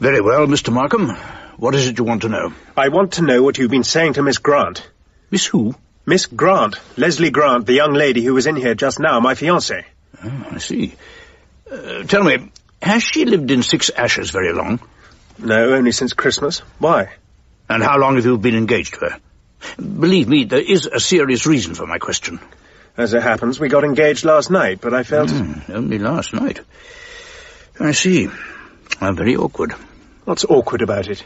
Very well, Mr. Markham. What is it you want to know? I want to know what you've been saying to Miss Grant. Miss who? Miss Grant. Leslie Grant, the young lady who was in here just now, my fiancée. Oh, I see. Tell me, has she lived in Six Ashes very long? No, only since Christmas. Why? And how long have you been engaged to her? Believe me, there is a serious reason for my question. As it happens, we got engaged last night, but I felt... Only last night. I see. How very awkward. What's awkward about it?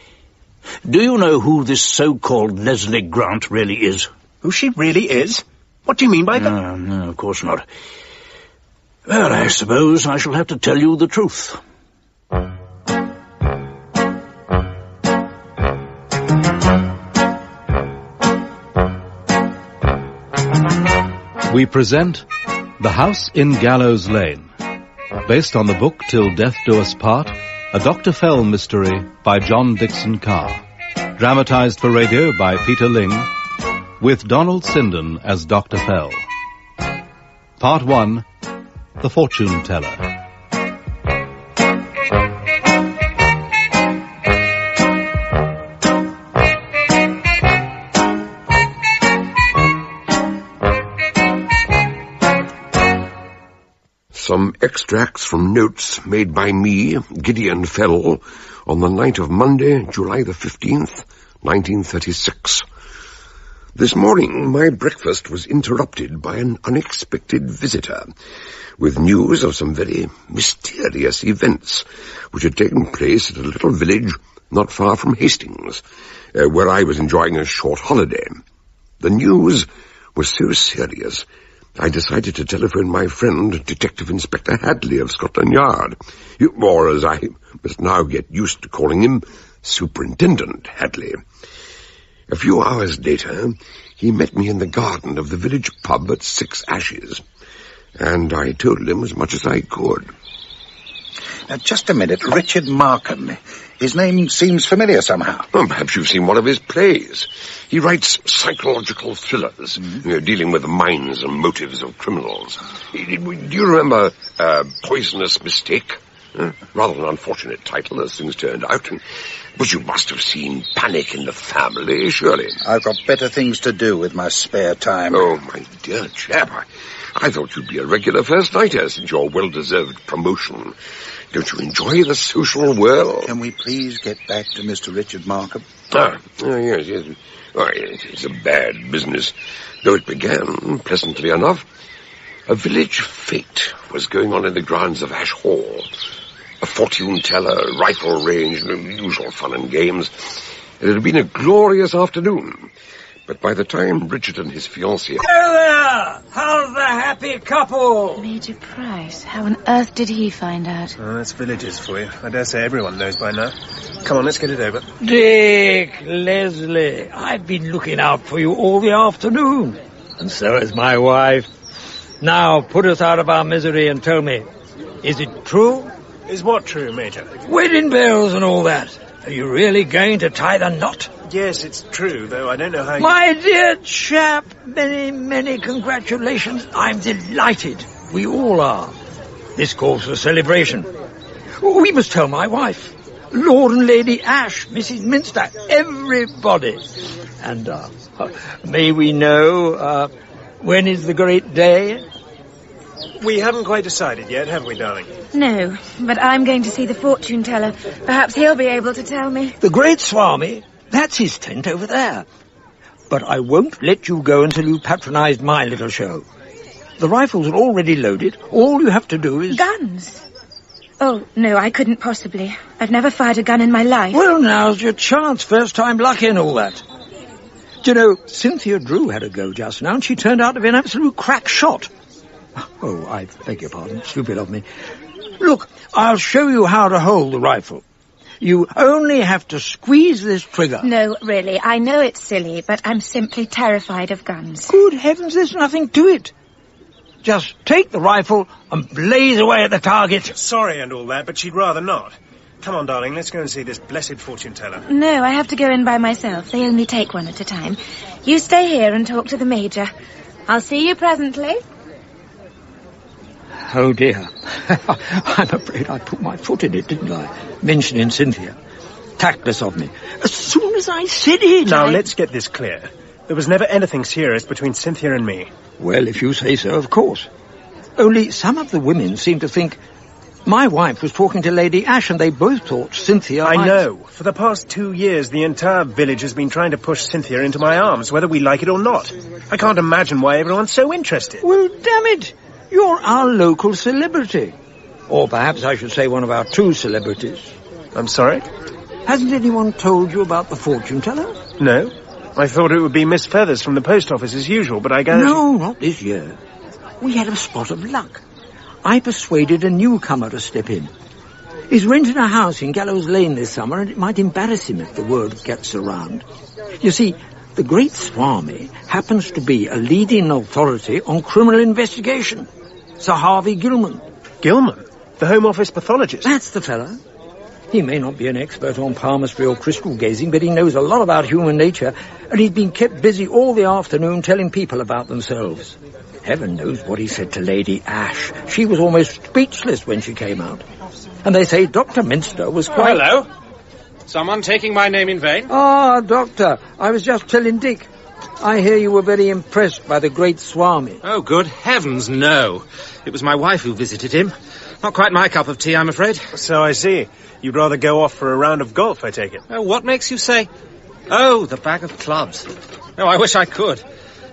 Do you know who this so-called Leslie Grant really is? Who she really is? What do you mean by that? No, of course not. Well, I suppose I shall have to tell you the truth. We present The House in Gallows Lane, based on the book Till Death Do Us Part, a Dr. Fell mystery by John Dickson Carr, dramatised for radio by Peter Ling, with Donald Sinden as Dr. Fell. Part 1, The Fortune Teller. Some extracts from notes made by me, Gideon Fell, on the night of Monday, July the 15th, 1936. This morning, my breakfast was interrupted by an unexpected visitor, with news of some very mysterious events which had taken place at a little village not far from Hastings, where I was enjoying a short holiday. The news was so serious, I decided to telephone my friend, Detective Inspector Hadley of Scotland Yard, or as I must now get used to calling him, Superintendent Hadley. A few hours later, he met me in the garden of the village pub at Six Ashes, and I told him as much as I could. Now, just a minute. Richard Markham. His name seems familiar somehow. Well, perhaps you've seen one of his plays. He writes psychological thrillers, dealing with the minds and motives of criminals. Do you remember Poisonous Mistake? Rather an unfortunate title, as things turned out. But you must have seen Panic in the Family, surely. I've got better things to do with my spare time. Oh, my dear chap, I thought you'd be a regular first-nighter since your well-deserved promotion. Don't you enjoy the social whirl? Can we please get back to Mr. Richard Markham? Yes. Oh, it's a bad business, though it began pleasantly enough. A village fete was going on in the grounds of Ash Hall. A fortune-teller, rifle range, usual fun and games. It had been a glorious afternoon. But by the time Richard and his fiancée... Hello there! How's the happy couple? Major Price. How on earth did he find out? Oh, that's villages for you. I dare say everyone knows by now. Come on, let's get it over. Dick, Leslie, I've been looking out for you all the afternoon. And so has my wife. Now, put us out of our misery and tell me, is it true? Is what true, Major? Wedding bells and all that. Are you really going to tie the knot? Yes, it's true, though I don't know how... My dear chap, many, many congratulations. I'm delighted. We all are. This calls for a celebration. We must tell my wife. Lord and Lady Ash, Mrs. Minster, everybody. And may we know when is the great day? We haven't quite decided yet, have we, darling? No, but I'm going to see the fortune teller. Perhaps he'll be able to tell me. The great Swami? That's his tent over there. But I won't let you go until you've patronised my little show. The rifles are already loaded. All you have to do is... Guns? Oh, no, I couldn't possibly. I've never fired a gun in my life. Well, now's your chance. First time lucky and all that. Do you know, Cynthia Drew had a go just now, and she turned out to be an absolute crack shot. Oh, I beg your pardon. Stupid of me. Look, I'll show you how to hold the rifle. You only have to squeeze this trigger. No, really, I know it's silly, but I'm simply terrified of guns. Good heavens, there's nothing to it. Just take the rifle and blaze away at the target. Sorry and all that, but she'd rather not. Come on, darling, let's go and see this blessed fortune teller. No, I have to go in by myself. They only take one at a time. You stay here and talk to the Major. I'll see you presently. Oh, dear. I'm afraid I put my foot in it, didn't I? Mentioning Cynthia. tactless of me. As soon as I said it, Now, let's get this clear. There was never anything serious between Cynthia and me. Well, if you say so, of course. Only some of the women seem to think my wife was talking to Lady Ash, and they both thought Cynthia... I know. For the past 2 years, the entire village has been trying to push Cynthia into my arms, whether we like it or not. I can't imagine why everyone's so interested. Well, damn it. You're our local celebrity. Or perhaps I should say one of our 2 celebrities. I'm sorry? Hasn't anyone told you about the fortune teller? No. I thought it would be Miss Feathers from the post office as usual, but I gather... No, not this year. We had a spot of luck. I persuaded a newcomer to step in. He's rented a house in Gallows Lane this summer, and it might embarrass him if the word gets around. You see, the great Swami happens to be a leading authority on criminal investigation. Sir Harvey Gilman. Gilman? The Home Office pathologist? That's the fella. He may not be an expert on palmistry or crystal gazing, but he knows a lot about human nature, and he's been kept busy all the afternoon telling people about themselves. Heaven knows what he said to Lady Ash. She was almost speechless when she came out. And they say Dr. Minster was quite... Hello. Someone taking my name in vain? Ah, Doctor, I was just telling Dick. I hear you were very impressed by the great Swami. Oh, good heavens, no. It was my wife who visited him. Not quite my cup of tea, I'm afraid. So I see. You'd rather go off for a round of golf, I take it. Oh, what makes you say... Oh, the bag of clubs. No, I wish I could.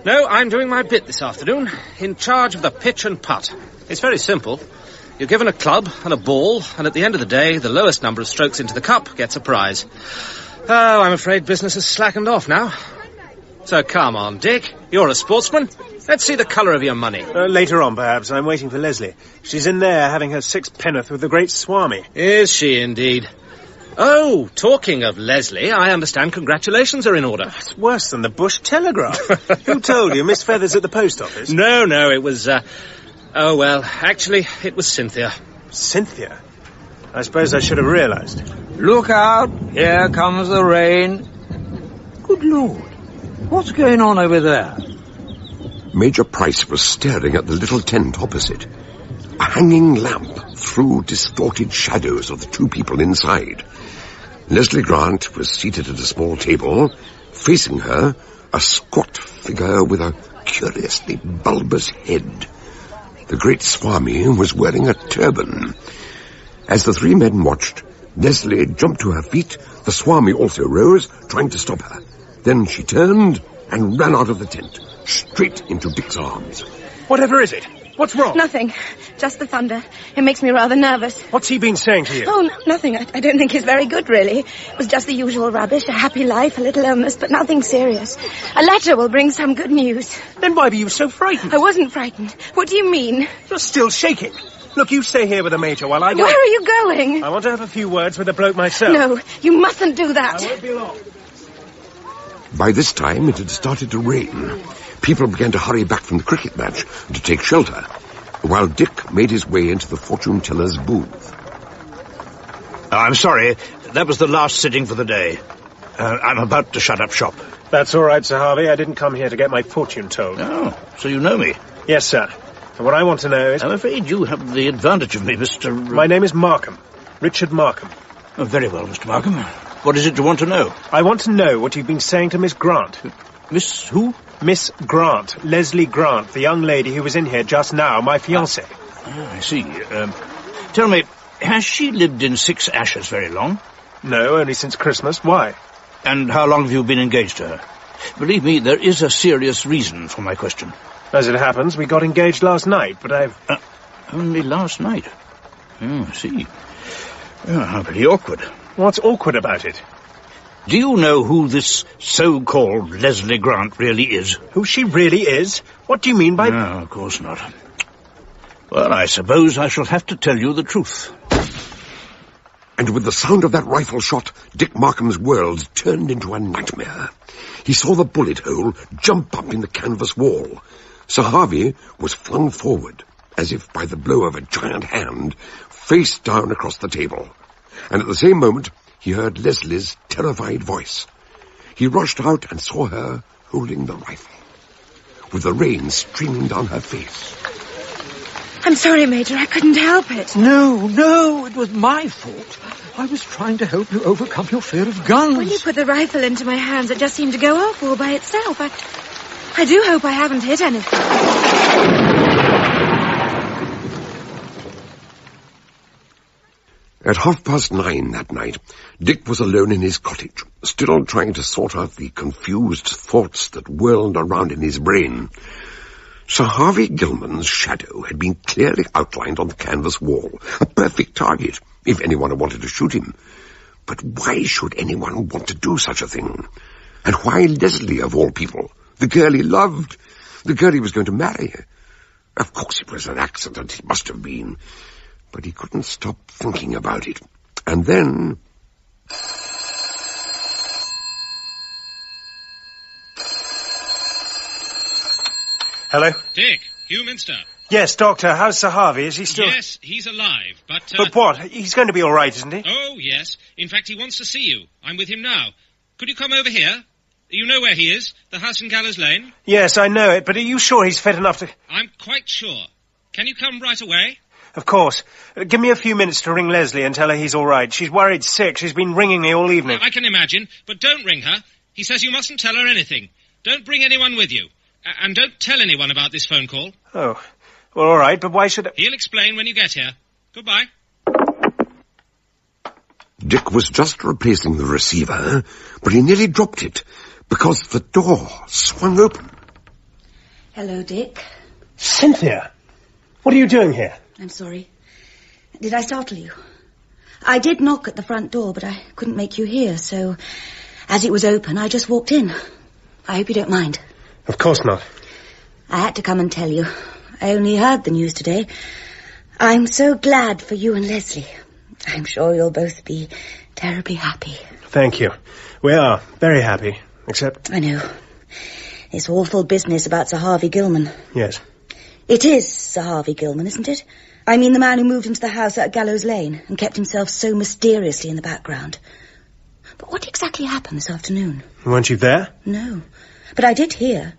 No, I'm doing my bit this afternoon, in charge of the pitch and putt. It's very simple. You're given a club and a ball, and at the end of the day, the lowest number of strokes into the cup gets a prize. Oh, I'm afraid business has slackened off now. So come on, Dick. You're a sportsman. Let's see the colour of your money. Later on, perhaps. I'm waiting for Leslie. She's in there having her 6 penn'orth with the great Swami. Is she indeed? Oh, talking of Leslie, I understand congratulations are in order. It's worse than the Bush Telegraph. Who told you? Miss Feathers at the post office? No, it was, oh, well, actually, it was Cynthia. Cynthia? I suppose I should have realised. Look out, here comes the rain. Good Lord, what's going on over there? Major Price was staring at the little tent opposite. A hanging lamp threw distorted shadows of the 2 people inside. Leslie Grant was seated at a small table. Facing her, a squat figure with a curiously bulbous head. The great Swami was wearing a turban. As the 3 men watched, Leslie jumped to her feet. The Swami also rose, trying to stop her. Then she turned and ran out of the tent, straight into Dick's arms. Whatever is it? What's wrong? Nothing. Just the thunder. It makes me rather nervous. What's he been saying to you? Oh, nothing. I don't think he's very good, really. It was just the usual rubbish, a happy life, a little illness, but nothing serious. A letter will bring some good news. Then why were you so frightened? I wasn't frightened. What do you mean? You're still shaking. Look, you stay here with the Major while I go... Where are you going? I want to have a few words with the bloke myself. No, you mustn't do that. I won't be long. By this time, it had started to rain. People began to hurry back from the cricket match to take shelter, while Dick made his way into the fortune-teller's booth. I'm sorry. That was the last sitting for the day. I'm about to shut up shop. That's all right, Sir Harvey. I didn't come here to get my fortune told. Oh, so you know me? Yes, sir. And what I want to know is... I'm afraid you have the advantage of me, Mr... My name is Markham. Richard Markham. Oh, very well, Mr. Markham. What is it you want to know? I want to know what you've been saying to Miss Grant. Miss who? Miss Grant. Leslie Grant, the young lady who was in here just now, my fiancée. I see. Tell me, has she lived in 6 Ashes very long? No, only since Christmas. Why? And how long have you been engaged to her? Believe me, there is a serious reason for my question. As it happens, we got engaged last night, but I've... Only last night? Oh, I see. Oh, how very awkward. What's awkward about it? Do you know who this so-called Leslie Grant really is? Who she really is? What do you mean by... No, of course not. Well, I suppose I shall have to tell you the truth. And with the sound of that rifle shot, Dick Markham's world turned into a nightmare. He saw the bullet hole jump up in the canvas wall. Sir Harvey was flung forward, as if by the blow of a giant hand, face down across the table. And at the same moment, he heard Leslie's terrified voice. He rushed out and saw her holding the rifle, with the rain streaming down her face. I'm sorry, Major. I couldn't help it. No, it was my fault. I was trying to help you overcome your fear of guns. When you put the rifle into my hands, it just seemed to go off all by itself. I do hope I haven't hit anything. At 9:30 that night, Dick was alone in his cottage, still trying to sort out the confused thoughts that whirled around in his brain. Sir Harvey Gilman's shadow had been clearly outlined on the canvas wall, a perfect target, if anyone had wanted to shoot him. But why should anyone want to do such a thing? And why Leslie, of all people? The girl he loved, the girl he was going to marry. Of course it was an accident, it must have been. But he couldn't stop thinking about it. And then... Hello? Dick, Hugh Minster. Yes, Doctor. How's Sir Harvey? Is he still... Yes, he's alive, but... But what? He's going to be all right, isn't he? Oh, yes. In fact, he wants to see you. I'm with him now. Could you come over here? You know where he is? The house in Gallows Lane? Yes, I know it, but are you sure he's fit enough to... I'm quite sure. Can you come right away? Of course. Give me a few minutes to ring Leslie and tell her he's all right. She's worried sick. She's been ringing me all evening. I can imagine, but don't ring her. He says you mustn't tell her anything. Don't bring anyone with you. And don't tell anyone about this phone call. Oh. Well, all right, but why should I... He'll explain when you get here. Goodbye. Dick was just replacing the receiver, but he nearly dropped it, because the door swung open. Hello, Dick. Cynthia! What are you doing here? I'm sorry. Did I startle you? I did knock at the front door, but I couldn't make you hear, so as it was open, I just walked in. I hope you don't mind. Of course not. I had to come and tell you. I only heard the news today. I'm so glad for you and Leslie. I'm sure you'll both be terribly happy. Thank you. We are very happy, except... I know. This awful business about Sir Harvey Gilman. Yes. It is Sir Harvey Gilman, isn't it? I mean the man who moved into the house at Gallows Lane and kept himself so mysteriously in the background. But what exactly happened this afternoon? Weren't you there? No. But I did hear.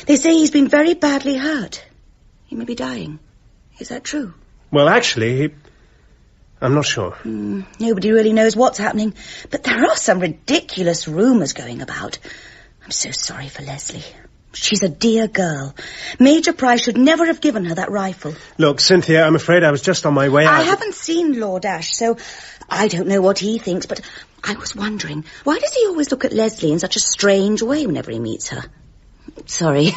They say he's been very badly hurt. He may be dying. Is that true? Well, actually, I'm not sure. Nobody really knows what's happening. But there are some ridiculous rumours going about. I'm so sorry for Leslie. She's a dear girl. Major Price should never have given her that rifle. Look, Cynthia, I'm afraid I was just on my way out. I haven't seen Lord Ashe, so I don't know what he thinks, but I was wondering, why does he always look at Leslie in such a strange way whenever he meets her? Sorry.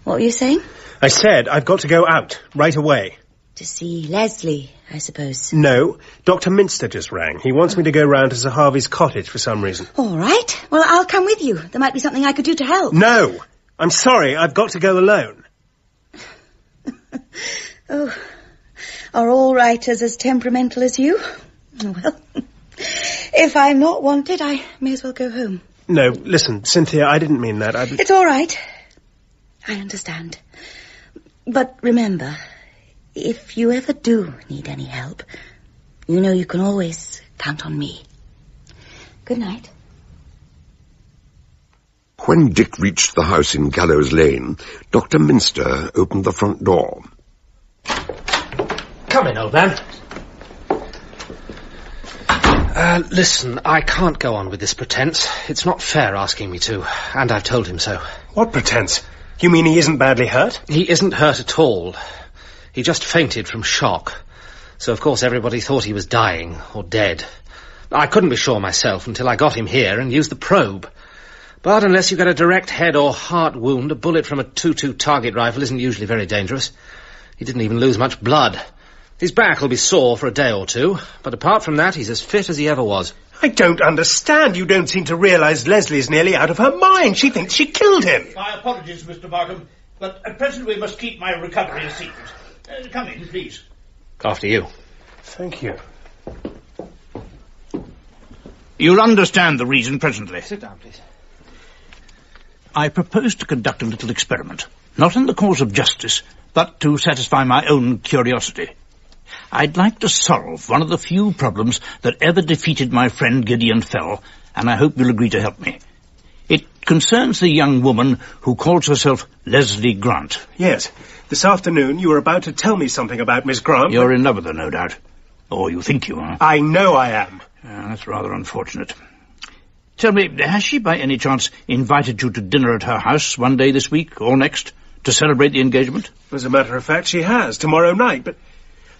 What were you saying? I said I've got to go out, right away. To see Leslie, I suppose. No, Dr. Minster just rang. He wants me to go round to Sir Harvey's cottage for some reason. All right. Well, I'll come with you. There might be something I could do to help. No! I'm sorry, I've got to go alone. Oh, are all writers as temperamental as you? Well, if I'm not wanted, I may as well go home. No, listen, Cynthia, I didn't mean that. It's all right. I understand. But remember, if you ever do need any help, you know you can always count on me. Good night. When Dick reached the house in Gallows Lane, Dr. Minster opened the front door. Come in, old man. Listen, I can't go on with this pretense. It's not fair asking me to, and I've told him so. What pretense? You mean he isn't badly hurt? He isn't hurt at all. He just fainted from shock. So, of course, everybody thought he was dying or dead. I couldn't be sure myself until I got him here and used the probe. But unless you get a direct head or heart wound, a bullet from a .22 target rifle isn't usually very dangerous. He didn't even lose much blood. His back will be sore for a day or two, but apart from that, he's as fit as he ever was. I don't understand. You don't seem to realise Leslie's nearly out of her mind. She thinks she killed him. My apologies, Mr. Markham, but at present we must keep my recovery a secret. Come in, please. After you. Thank you. You'll understand the reason presently. Sit down, please. I propose to conduct a little experiment, not in the cause of justice, but to satisfy my own curiosity. I'd like to solve one of the few problems that ever defeated my friend Gideon Fell, and I hope you'll agree to help me. It concerns the young woman who calls herself Leslie Grant. Yes. This afternoon you were about to tell me something about Miss Grant. You're in love with her, no doubt. Or you think you are. I know I am. That's rather unfortunate. Tell me, has she by any chance invited you to dinner at her house one day this week or next to celebrate the engagement? As a matter of fact, she has, tomorrow night, but...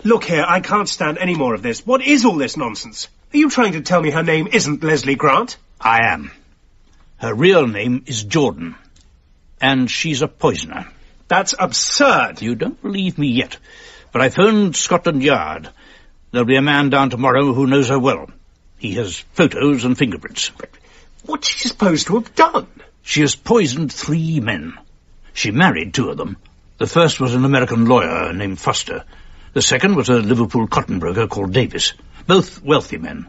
Look here, I can't stand any more of this. What is all this nonsense? Are you trying to tell me her name isn't Leslie Grant? I am. Her real name is Jordan, and she's a poisoner. That's absurd. You don't believe me yet, but I phoned Scotland Yard. There'll be a man down tomorrow who knows her well. He has photos and fingerprints. But what's she supposed to have done? She has poisoned 3 men. She married 2 of them. The first was an American lawyer named Foster. The second was a Liverpool cotton broker called Davis. Both wealthy men.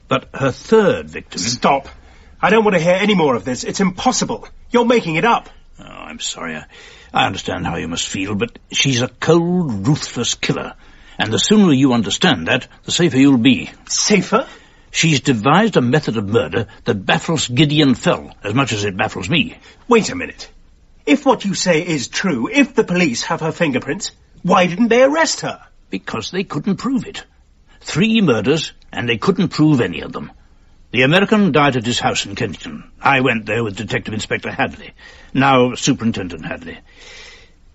But her third victim... Stop. I don't want to hear any more of this. It's impossible. You're making it up. Oh, I'm sorry. I understand how you must feel, but she's a cold, ruthless killer. And the sooner you understand that, the safer you'll be. Safer? She's devised a method of murder that baffles Gideon Fell as much as it baffles me. Wait a minute. If what you say is true, if the police have her fingerprints, why didn't they arrest her? Because they couldn't prove it. 3 murders, and they couldn't prove any of them. The American died at his house in Kensington. I went there with Detective Inspector Hadley, now Superintendent Hadley.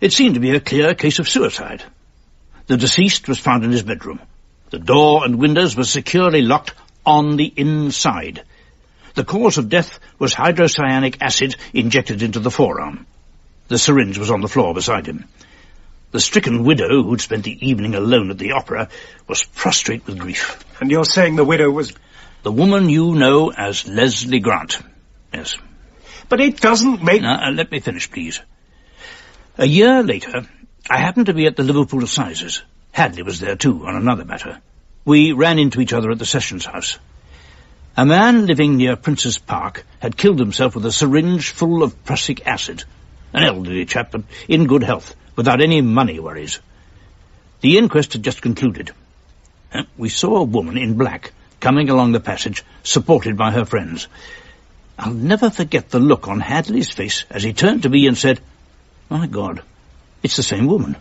It seemed to be a clear case of suicide. The deceased was found in his bedroom. The door and windows were securely locked on the inside. The cause of death was hydrocyanic acid injected into the forearm. The syringe was on the floor beside him. The stricken widow, who'd spent the evening alone at the opera, was prostrate with grief. And you're saying the widow was... The woman you know as Leslie Grant. Yes. But it doesn't make... Now, let me finish, please. A year later, I happened to be at the Liverpool Assizes. Hadley was there, too, on another matter. We ran into each other at the Sessions House. A man living near Prince's Park had killed himself with a syringe full of prussic acid. An elderly chap, but in good health, without any money worries. The inquest had just concluded. We saw a woman in black coming along the passage, supported by her friends. I'll never forget the look on Hadley's face as he turned to me and said, "My God, it's the same woman."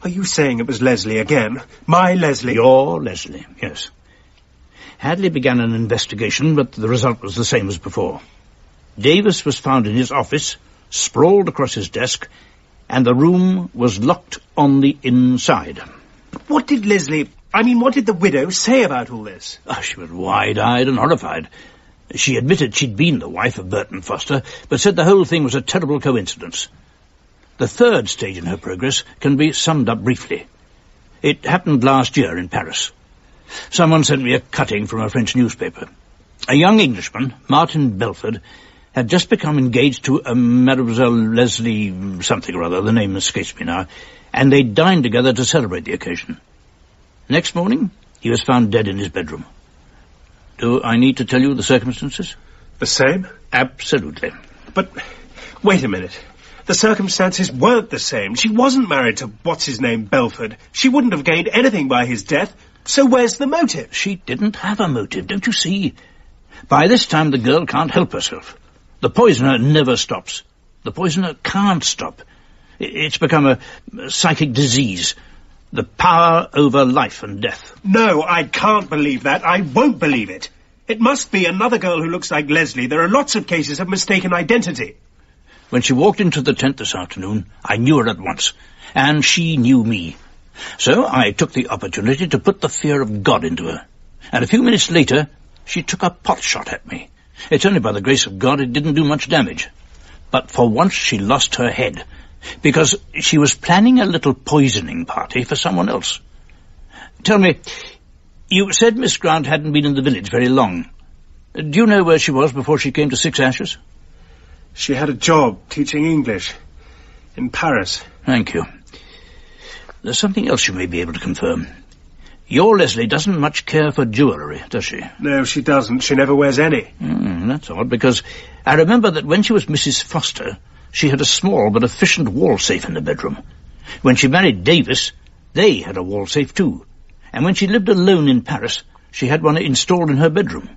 Are you saying it was Leslie again? My Leslie? Your Leslie, yes. Hadley began an investigation, but the result was the same as before. Davis was found in his office, sprawled across his desk, and the room was locked on the inside. What did what did the widow say about all this? Oh, she was wide-eyed and horrified. She admitted she'd been the wife of Burton Foster, but said the whole thing was a terrible coincidence. The third stage in her progress can be summed up briefly. It happened last year in Paris. Someone sent me a cutting from a French newspaper. A young Englishman, Martin Belford, had just become engaged to a Mademoiselle Leslie something or other, the name escapes me now, and they dined together to celebrate the occasion. Next morning, he was found dead in his bedroom. Do I need to tell you the circumstances? The same? Absolutely. But, wait a minute. The circumstances weren't the same. She wasn't married to what's-his-name Belford. She wouldn't have gained anything by his death. So where's the motive? She didn't have a motive, don't you see? By this time, the girl can't help herself. The poisoner never stops. The poisoner can't stop. It's become a psychic disease. The power over life and death. No, I can't believe that. I won't believe it. It must be another girl who looks like Leslie. There are lots of cases of mistaken identity. When she walked into the tent this afternoon, I knew her at once. And she knew me. So I took the opportunity to put the fear of God into her. And a few minutes later, she took a pot shot at me. It's only by the grace of God it didn't do much damage. But for once she lost her head, because she was planning a little poisoning party for someone else. Tell me, you said Miss Grant hadn't been in the village very long. Do you know where she was before she came to Six Ashes? She had a job teaching English in Paris. Thank you. There's something else you may be able to confirm. Your Leslie doesn't much care for jewellery, does she? No, she doesn't. She never wears any. That's odd, because I remember that when she was Mrs. Foster, she had a small but efficient wall safe in the bedroom. When she married Davis, they had a wall safe too. And when she lived alone in Paris, she had one installed in her bedroom.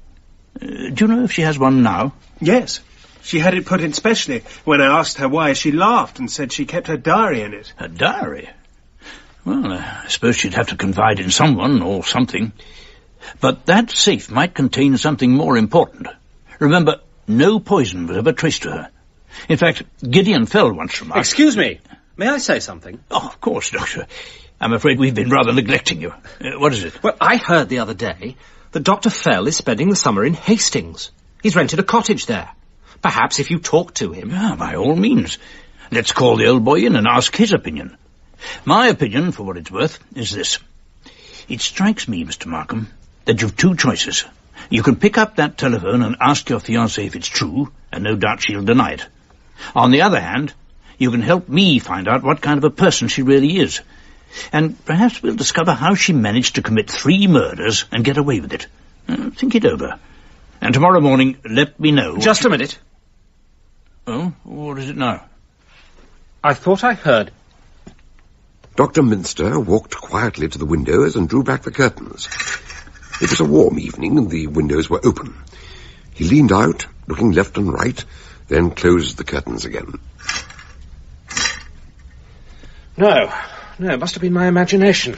Do you know if she has one now? Yes. She had it put in specially. When I asked her why, she laughed and said she kept her diary in it. Her diary? Well, I suppose she'd have to confide in someone or something. But that safe might contain something more important. Remember, no poison was ever traced to her. In fact, Gideon Fell once remarked... Excuse me. May I say something? Oh, of course, Doctor. I'm afraid we've been rather neglecting you. What is it? Well, I heard the other day that Dr. Fell is spending the summer in Hastings. He's rented a cottage there. Perhaps if you talk to him... Yeah, by all means. Let's call the old boy in and ask his opinion. My opinion, for what it's worth, is this. It strikes me, Mr. Markham, that you've two choices. You can pick up that telephone and ask your fiancée if it's true, and no doubt she'll deny it. On the other hand, you can help me find out what kind of a person she really is. And perhaps we'll discover how she managed to commit 3 murders and get away with it. Think it over. And tomorrow morning, let me know... Just a minute. Oh, what is it now? I thought I heard... Dr. Minster walked quietly to the windows and drew back the curtains. It was a warm evening and the windows were open. He leaned out, looking left and right, then closed the curtains again. No, it must have been my imagination.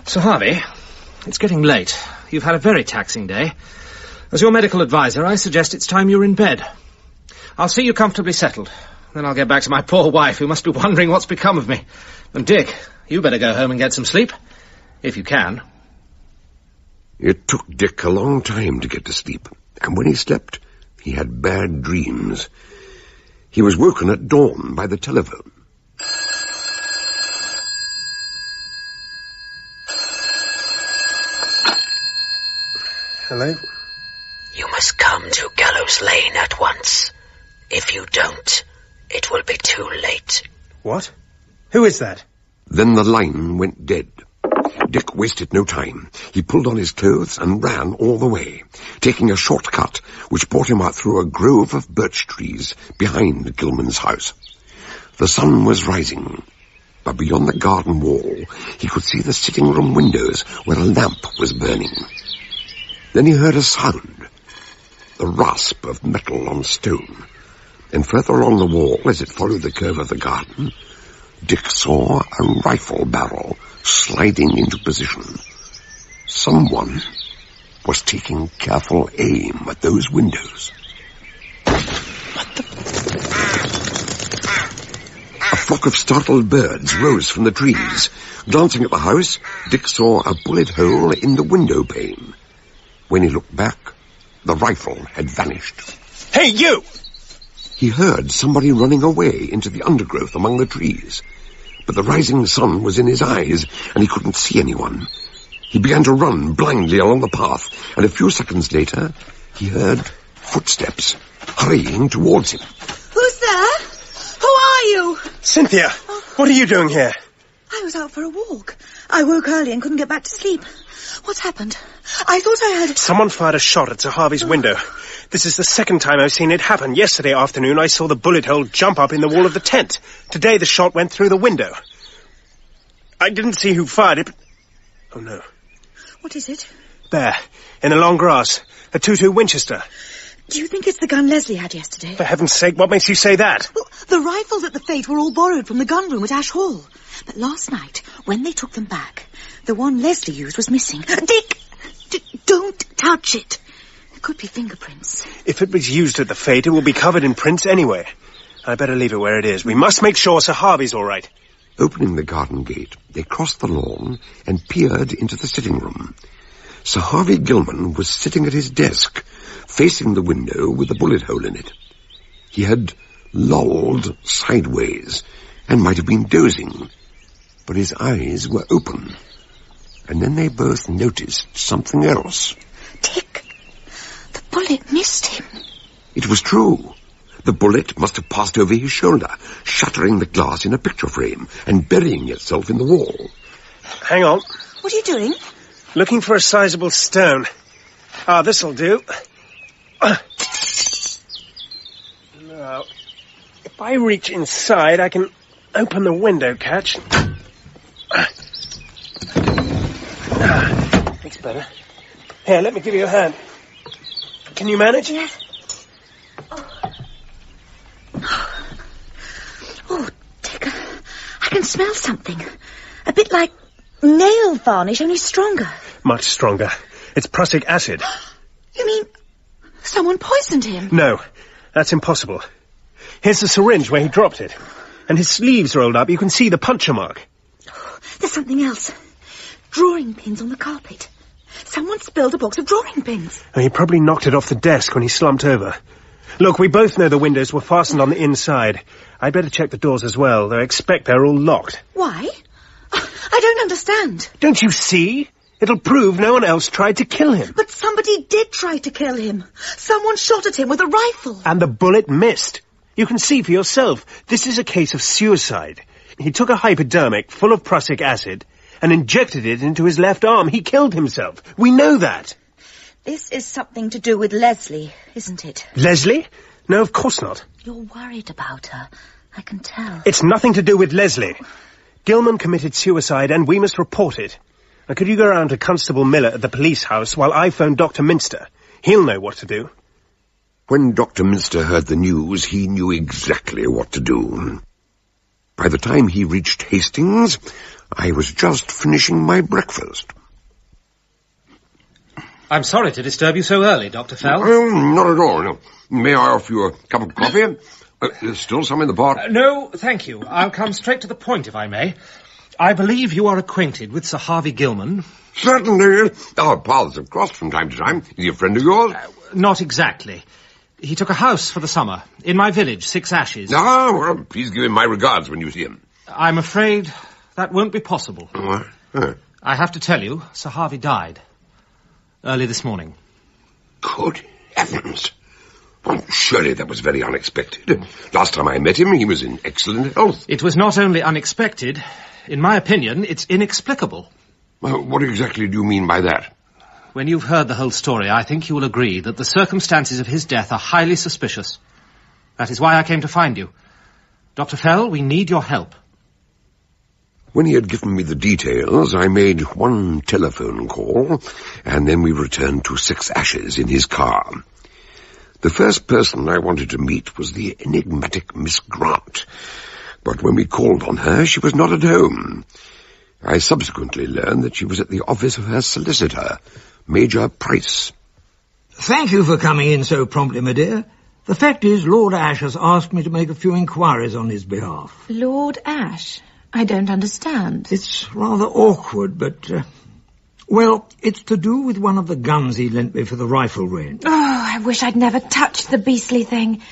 Sir Harvey, it's getting late. You've had a very taxing day. As your medical advisor, I suggest it's time you're in bed. I'll see you comfortably settled. Then I'll get back to my poor wife, who must be wondering what's become of me. And Dick, you better go home and get some sleep. If you can. It took Dick a long time to get to sleep, and when he slept, he had bad dreams. He was woken at dawn by the telephone. Hello? You must come to Gallows Lane at once. If you don't, it will be too late. What? Who is that? Then the line went dead. Dick wasted no time. He pulled on his clothes and ran all the way, taking a shortcut which brought him out through a grove of birch trees behind Gilman's house. The sun was rising, but beyond the garden wall he could see the sitting-room windows where a lamp was burning. Then he heard a sound, the rasp of metal on stone, and further along the wall, as it followed the curve of the garden, Dick saw a rifle barrel sliding into position. Someone was taking careful aim at those windows. What the... A flock of startled birds rose from the trees. Glancing at the house, Dick saw a bullet hole in the window pane. When he looked back, the rifle had vanished. Hey, you! He heard somebody running away into the undergrowth among the trees. But the rising sun was in his eyes, and he couldn't see anyone. He began to run blindly along the path, and a few seconds later, he heard footsteps hurrying towards him. Who's there? Who are you? Cynthia, what are you doing here? I was out for a walk. I woke early and couldn't get back to sleep. What's happened? I thought I heard... Someone fired a shot at Sir Harvey's window. This is the second time I've seen it happen. Yesterday afternoon, I saw the bullet hole jump up in the wall of the tent. Today, the shot went through the window. I didn't see who fired it, but... Oh, no. What is it? There, in the long grass. A .22 Winchester. Do you think it's the gun Leslie had yesterday? For heaven's sake, what makes you say that? Well, the rifles at the fete were all borrowed from the gun room at Ash Hall. But last night, when they took them back, the one Leslie used was missing. Dick! Don't touch it. There could be fingerprints. If it was used at the fete, it will be covered in prints anyway. I better leave it where it is. We must make sure Sir Harvey's all right. Opening the garden gate, they crossed the lawn and peered into the sitting room. Sir Harvey Gilman was sitting at his desk, facing the window with a bullet hole in it. He had lolled sideways and might have been dozing, but his eyes were open. And then they both noticed something else. Dick, the bullet missed him. It was true. The bullet must have passed over his shoulder, shattering the glass in a picture frame and burying itself in the wall. Hang on. What are you doing? Looking for a sizable stone. Ah, this'll do. Now, if I reach inside, I can open the window catch. That's better. Here, let me give you a hand. Can you manage? Yes. Oh. smell something. A bit like nail varnish, only stronger. Much stronger. It's prussic acid. You mean someone poisoned him? No, that's impossible. Here's the syringe where he dropped it. And his sleeves rolled up. You can see the puncture mark. There's something else. Drawing pins on the carpet. Someone spilled a box of drawing pins. And he probably knocked it off the desk when he slumped over. Look, we both know the windows were fastened on the inside. I'd better check the doors as well, though I expect they're all locked. Why? I don't understand. Don't you see? It'll prove no one else tried to kill him. But somebody did try to kill him. Someone shot at him with a rifle. And the bullet missed. You can see for yourself. This is a case of suicide. He took a hypodermic full of prussic acid and injected it into his left arm. He killed himself. We know that. This is something to do with Leslie, isn't it? Leslie? No, of course not. You're worried about her. I can tell. It's nothing to do with Leslie. Gilman committed suicide and we must report it. Now, could you go round to Constable Miller at the police house while I phone Dr. Minster? He'll know what to do. When Dr. Minster heard the news, he knew exactly what to do. By the time he reached Hastings, I was just finishing my breakfast. I'm sorry to disturb you so early, Dr. Fell. Not at all. No. May I offer you a cup of coffee? There's still some in the pot. No, thank you. I'll come straight to the point, if I may. I believe you are acquainted with Sir Harvey Gilman. Certainly. Our paths have crossed from time to time. Is he a friend of yours? Not exactly. He took a house for the summer, in my village, Six Ashes. Ah, well, please give him my regards when you see him. I'm afraid that won't be possible. I have to tell you, Sir Harvey died early this morning. Good heavens. Well, surely that was very unexpected. Last time I met him, he was in excellent health. It was not only unexpected. In my opinion, it's inexplicable. What exactly do you mean by that? When you've heard the whole story, I think you will agree that the circumstances of his death are highly suspicious. That is why I came to find you. Dr. Fell, we need your help. When he had given me the details, I made one telephone call, and then we returned to Six Ashes in his car. The first person I wanted to meet was the enigmatic Miss Grant, but when we called on her, she was not at home. I subsequently learned that she was at the office of her solicitor, Major Price. Thank you for coming in so promptly, my dear. The fact is, Lord Ash has asked me to make a few inquiries on his behalf. Lord Ash? I don't understand. It's rather awkward, but... well, it's to do with one of the guns he lent me for the rifle range. Oh, I wish I'd never touched the beastly thing.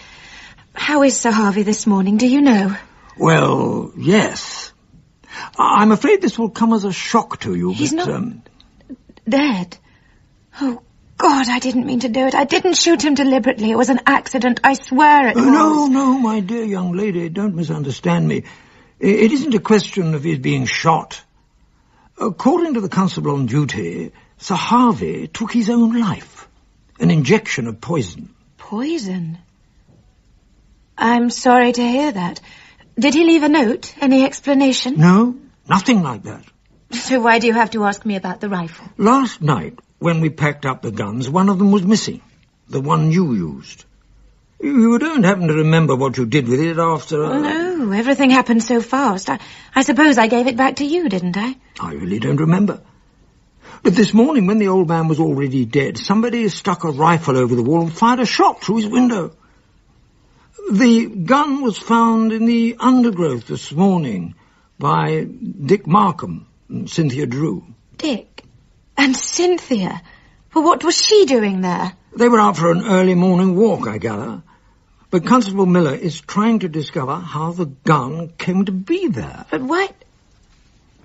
How is Sir Harvey this morning, do you know? Well, yes. I'm afraid this will come as a shock to you, He's but... not dead. Oh, God, I didn't mean to do it. I didn't shoot him deliberately. It was an accident. I swear it was. No, my dear young lady, don't misunderstand me. It isn't a question of his being shot. According to the constable on duty, Sir Harvey took his own life. An injection of poison. Poison? I'm sorry to hear that. Did he leave a note? Any explanation? No, nothing like that. So why do you have to ask me about the rifle? Last night, when we packed up the guns, one of them was missing. The one you used. You don't happen to remember what you did with it after... No, everything happened so fast. I suppose I gave it back to you, didn't I? I really don't remember. But this morning, when the old man was already dead, somebody stuck a rifle over the wall and fired a shot through his window. The gun was found in the undergrowth this morning by Dick Markham and Cynthia Drew. Dick? And Cynthia? Well, what was she doing there? They were out for an early morning walk, I gather. But Constable Miller is trying to discover how the gun came to be there. But why...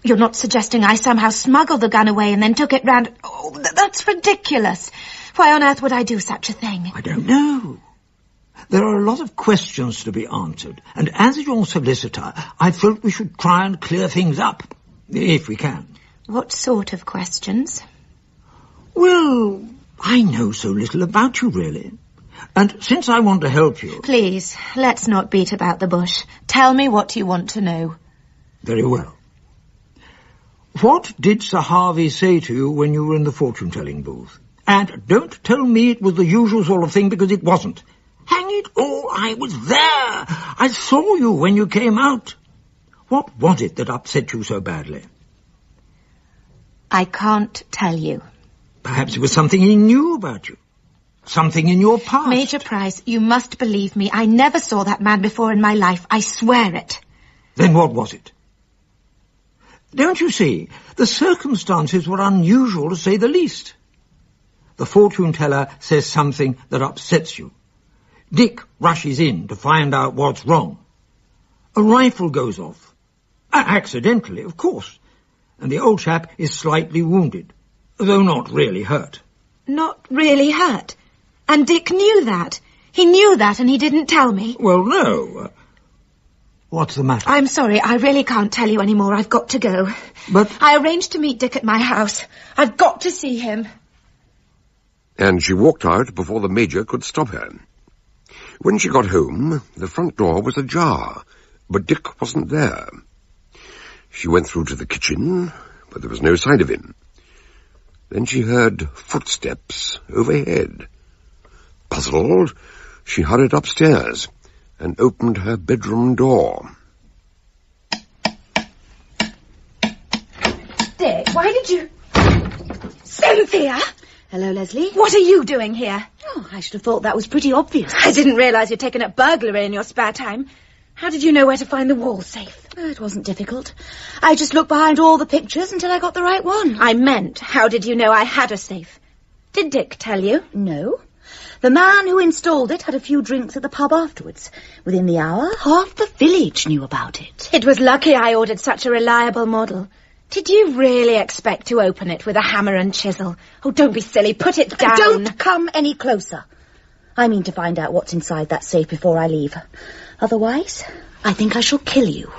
You're not suggesting I somehow smuggled the gun away and then took it round... Oh, that's ridiculous. Why on earth would I do such a thing? I don't know. There are a lot of questions to be answered, and as your solicitor, I felt we should try and clear things up, if we can. What sort of questions? Well, I know so little about you, really. And since I want to help you... Please, let's not beat about the bush. Tell me what you want to know. Very well. What did Sir Harvey say to you when you were in the fortune-telling booth? And don't tell me it was the usual sort of thing, because it wasn't. Hang it all, I was there. I saw you when you came out. What was it that upset you so badly? I can't tell you. Perhaps it was something he knew about you. Something in your past. Major Price, you must believe me. I never saw that man before in my life. I swear it. Then what was it? Don't you see, the circumstances were unusual to say the least. The fortune-teller says something that upsets you. Dick rushes in to find out what's wrong. A rifle goes off. Accidentally, of course. And the old chap is slightly wounded, though not really hurt. Not really hurt? And Dick knew that. He knew that and he didn't tell me. Well, no. What's the matter? I'm sorry, I really can't tell you anymore. I've got to go. But... I arranged to meet Dick at my house. I've got to see him. And she walked out before the Major could stop her. When she got home, the front door was ajar, but Dick wasn't there. She went through to the kitchen, but there was no sign of him. Then she heard footsteps overhead. Puzzled, she hurried upstairs and opened her bedroom door. Dick, why did you... Cynthia! Hello, Leslie. What are you doing here? Oh, I should have thought that was pretty obvious. I didn't realise you'd taken up burglary in your spare time. How did you know where to find the wall safe? Oh, it wasn't difficult. I just looked behind all the pictures until I got the right one. I meant, how did you know I had a safe? Did Dick tell you? No. The man who installed it had a few drinks at the pub afterwards. Within the hour, half the village knew about it. It was lucky I ordered such a reliable model. Did you really expect to open it with a hammer and chisel? Oh, don't be silly. Put it down. Don't come any closer. I mean to find out what's inside that safe before I leave. Otherwise, I think I shall kill you.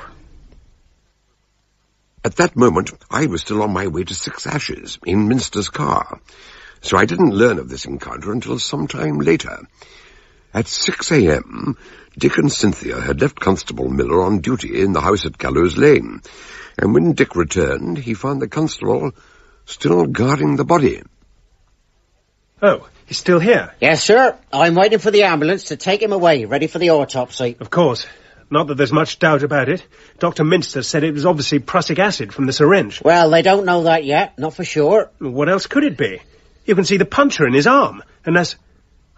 At that moment, I was still on my way to Six Ashes in Minster's car, so I didn't learn of this encounter until some time later. At 6 a.m., Dick and Cynthia had left Constable Miller on duty in the house at Gallows Lane, and when Dick returned, he found the constable still guarding the body. Oh, he's still here? Yes, sir. I'm waiting for the ambulance to take him away, ready for the autopsy. Of course. Not that there's much doubt about it. Dr. Minster said it was obviously prussic acid from the syringe. Well, they don't know that yet, not for sure. What else could it be? You can see the puncture in his arm, and that's...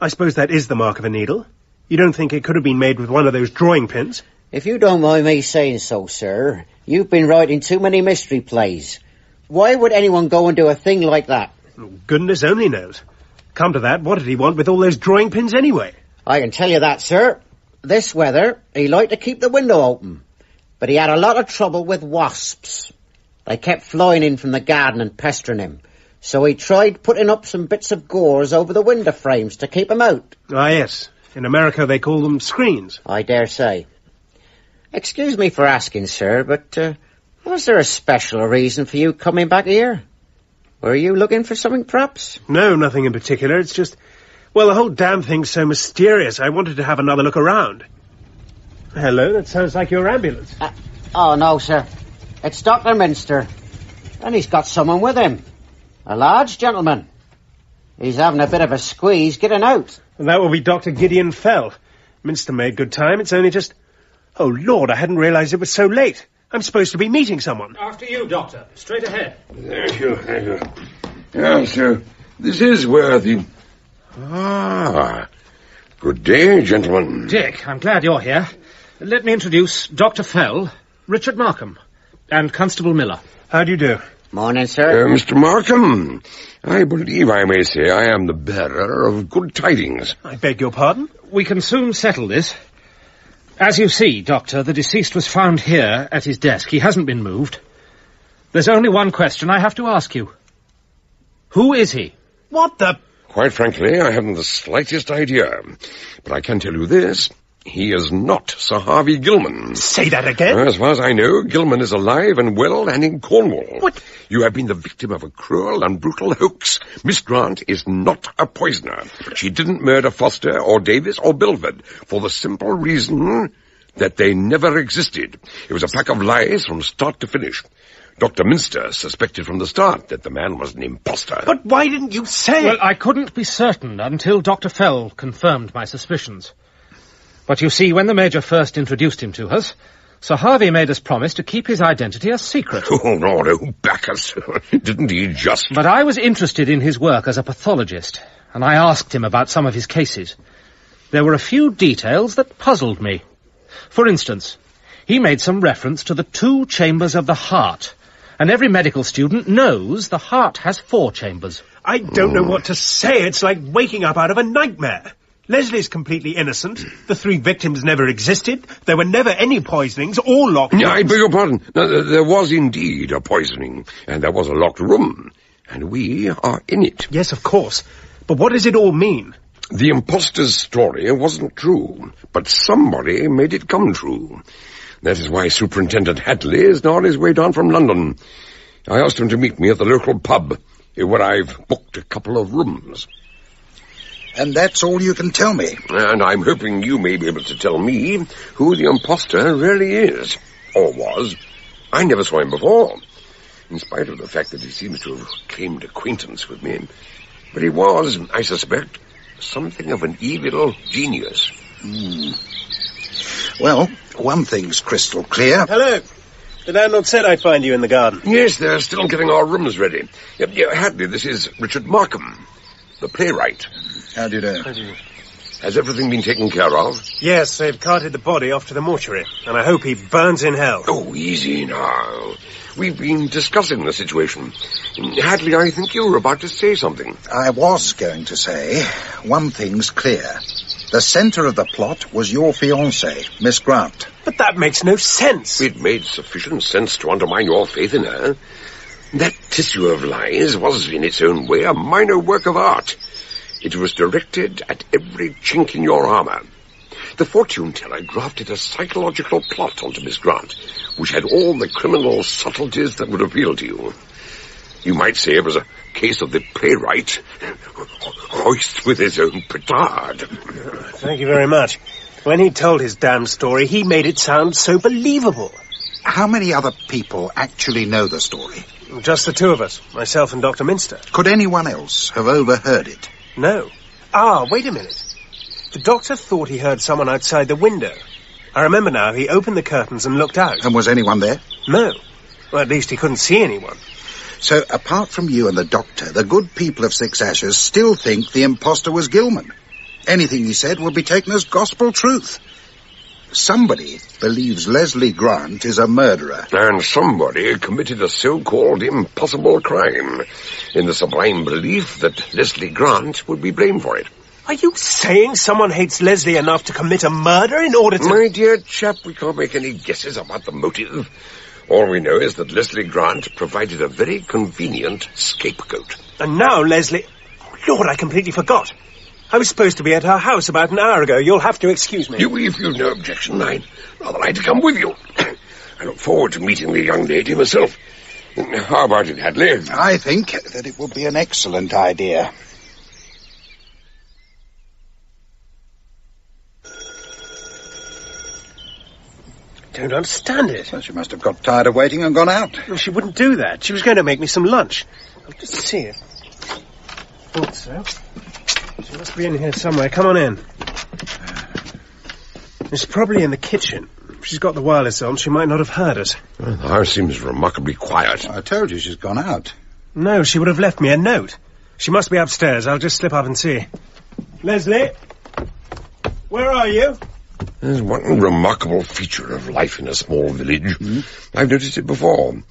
I suppose that is the mark of a needle. You don't think it could have been made with one of those drawing pins? If you don't mind me saying so, sir, you've been writing too many mystery plays. Why would anyone go and do a thing like that? Goodness only knows. Come to that, what did he want with all those drawing pins anyway? I can tell you that, sir. This weather, he liked to keep the window open. But he had a lot of trouble with wasps. They kept flying in from the garden and pestering him. So he tried putting up some bits of gauze over the window frames to keep them out. Ah, yes. In America they call them screens. I dare say. Excuse me for asking, sir, but was there a special reason for you coming back here? Were you looking for something, perhaps? No, nothing in particular. It's just... Well, the whole damn thing's so mysterious. I wanted to have another look around. Hello, that sounds like your ambulance. Oh, no, sir. It's Dr. Minster. And he's got someone with him. A large gentleman. He's having a bit of a squeeze getting out. And that will be Dr. Gideon Fell. Minster made good time. It's only just... Oh, Lord, I hadn't realised it was so late. I'm supposed to be meeting someone. After you, Doctor. Straight ahead. Thank you, thank you. Yes, sir. This is where the... Ah. Good day, gentlemen. Dick, I'm glad you're here. Let me introduce Dr. Fell, Richard Markham, and Constable Miller. How do you do? Morning, sir. Mr. Markham, I believe I may say I am the bearer of good tidings. I beg your pardon? We can soon settle this. As you see, Doctor, the deceased was found here at his desk. He hasn't been moved. There's only one question I have to ask you. Who is he? What the... Quite frankly, I haven't the slightest idea. But I can tell you this. He is not Sir Harvey Gilman. Say that again? As far as I know, Gilman is alive and well and in Cornwall. What? You have been the victim of a cruel and brutal hoax. Miss Grant is not a poisoner. She didn't murder Foster or Davis or Bilford for the simple reason that they never existed. It was a pack of lies from start to finish. Dr. Minster suspected from the start that the man was an imposter. But why didn't you say... Well, I couldn't be certain until Dr. Fell confirmed my suspicions. But you see, when the Major first introduced him to us, Sir Harvey made us promise to keep his identity a secret. Oh, Lord, oh, Bacchus. Didn't he just... But I was interested in his work as a pathologist, and I asked him about some of his cases. There were a few details that puzzled me. For instance, he made some reference to the 2 chambers of the heart, and every medical student knows the heart has 4 chambers. I don't know what to say. It's like waking up out of a nightmare. Leslie's completely innocent. The 3 victims never existed. There were never any poisonings or locked rooms. I beg your pardon. No, there was indeed a poisoning, and there was a locked room, and we are in it. Yes, of course. But what does it all mean? The imposter's story wasn't true, but somebody made it come true. That is why Superintendent Hadley is now on his way down from London. I asked him to meet me at the local pub, where I've booked a couple of rooms. And that's all you can tell me? And I'm hoping you may be able to tell me who the imposter really is, or was. I never saw him before, in spite of the fact that he seems to have claimed acquaintance with me. But he was, I suspect, something of an evil genius. Well, one thing's crystal clear. Hello. The landlord said I'd find you in the garden. Yes, they're still getting our rooms ready. Hadley, this is Richard Markham, the playwright. How do you do? Has everything been taken care of? Yes, they've carted the body off to the mortuary, and I hope he burns in hell. Oh, easy now. We've been discussing the situation. Hadley, I think you were about to say something. I was going to say, one thing's clear. The centre of the plot was your fiancée, Miss Grant. But that makes no sense. It made sufficient sense to undermine your faith in her. That tissue of lies was, in its own way, a minor work of art. It was directed at every chink in your armour. The fortune-teller drafted a psychological plot onto Miss Grant, which had all the criminal subtleties that would appeal to you. You might say it was a case of the playwright hoist with his own petard. Thank you very much. When he told his damn story, he made it sound so believable. How many other people actually know the story? Just the 2 of us, myself and Dr. Minster. Could anyone else have overheard it? No. Wait a minute. The doctor thought he heard someone outside the window. I remember now, he opened the curtains and looked out. And was anyone there? No. Well, at least he couldn't see anyone. So, apart from you and the doctor, the good people of Six Ashes still think the imposter was Gilman. Anything he said will be taken as gospel truth. Somebody believes Leslie Grant is a murderer. And somebody committed a so-called impossible crime, in the sublime belief that Leslie Grant would be blamed for it. Are you saying someone hates Leslie enough to commit a murder in order to... My dear chap, we can't make any guesses about the motive. All we know is that Leslie Grant provided a very convenient scapegoat. And now Leslie... Oh, Lord, I completely forgot. I was supposed to be at her house about an hour ago. You'll have to excuse me. If you've no objection, I'd rather like to come with you. I look forward to meeting the young lady myself. How about it, Hadley? I think that it would be an excellent idea. Don't understand it. Well, she must have got tired of waiting and gone out. Well, she wouldn't do that. She was going to make me some lunch. I'll just see it. Thought so. She must be in here somewhere. Come on in. It's probably in the kitchen. If she's got the wireless on, she might not have heard us. Well, the house seems remarkably quiet. I told you she's gone out. No, she would have left me a note. She must be upstairs. I'll just slip up and see. Leslie? Where are you? There's one remarkable feature of life in a small village. I've noticed it before.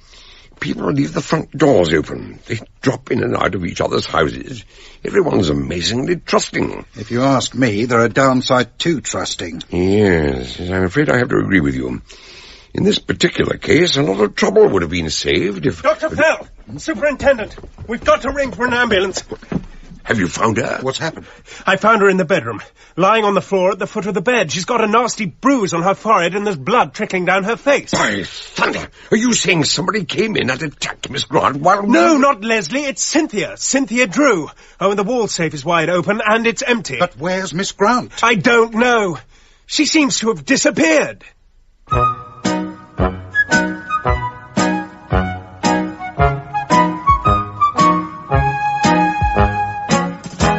People leave the front doors open. They drop in and out of each other's houses. Everyone's amazingly trusting. If you ask me, there are downsides to trusting. Yes, I'm afraid I have to agree with you. In this particular case, a lot of trouble would have been saved if... Dr. Fell! Superintendent! We've got to ring for an ambulance. Have you found her? What's happened? I found her in the bedroom, lying on the floor at the foot of the bed. She's got a nasty bruise on her forehead and there's blood trickling down her face. By thunder! Are you saying somebody came in and attacked Miss Grant while... No, not Leslie. It's Cynthia. Cynthia Drew. Oh, and the wall safe is wide open and it's empty. But where's Miss Grant? I don't know. She seems to have disappeared.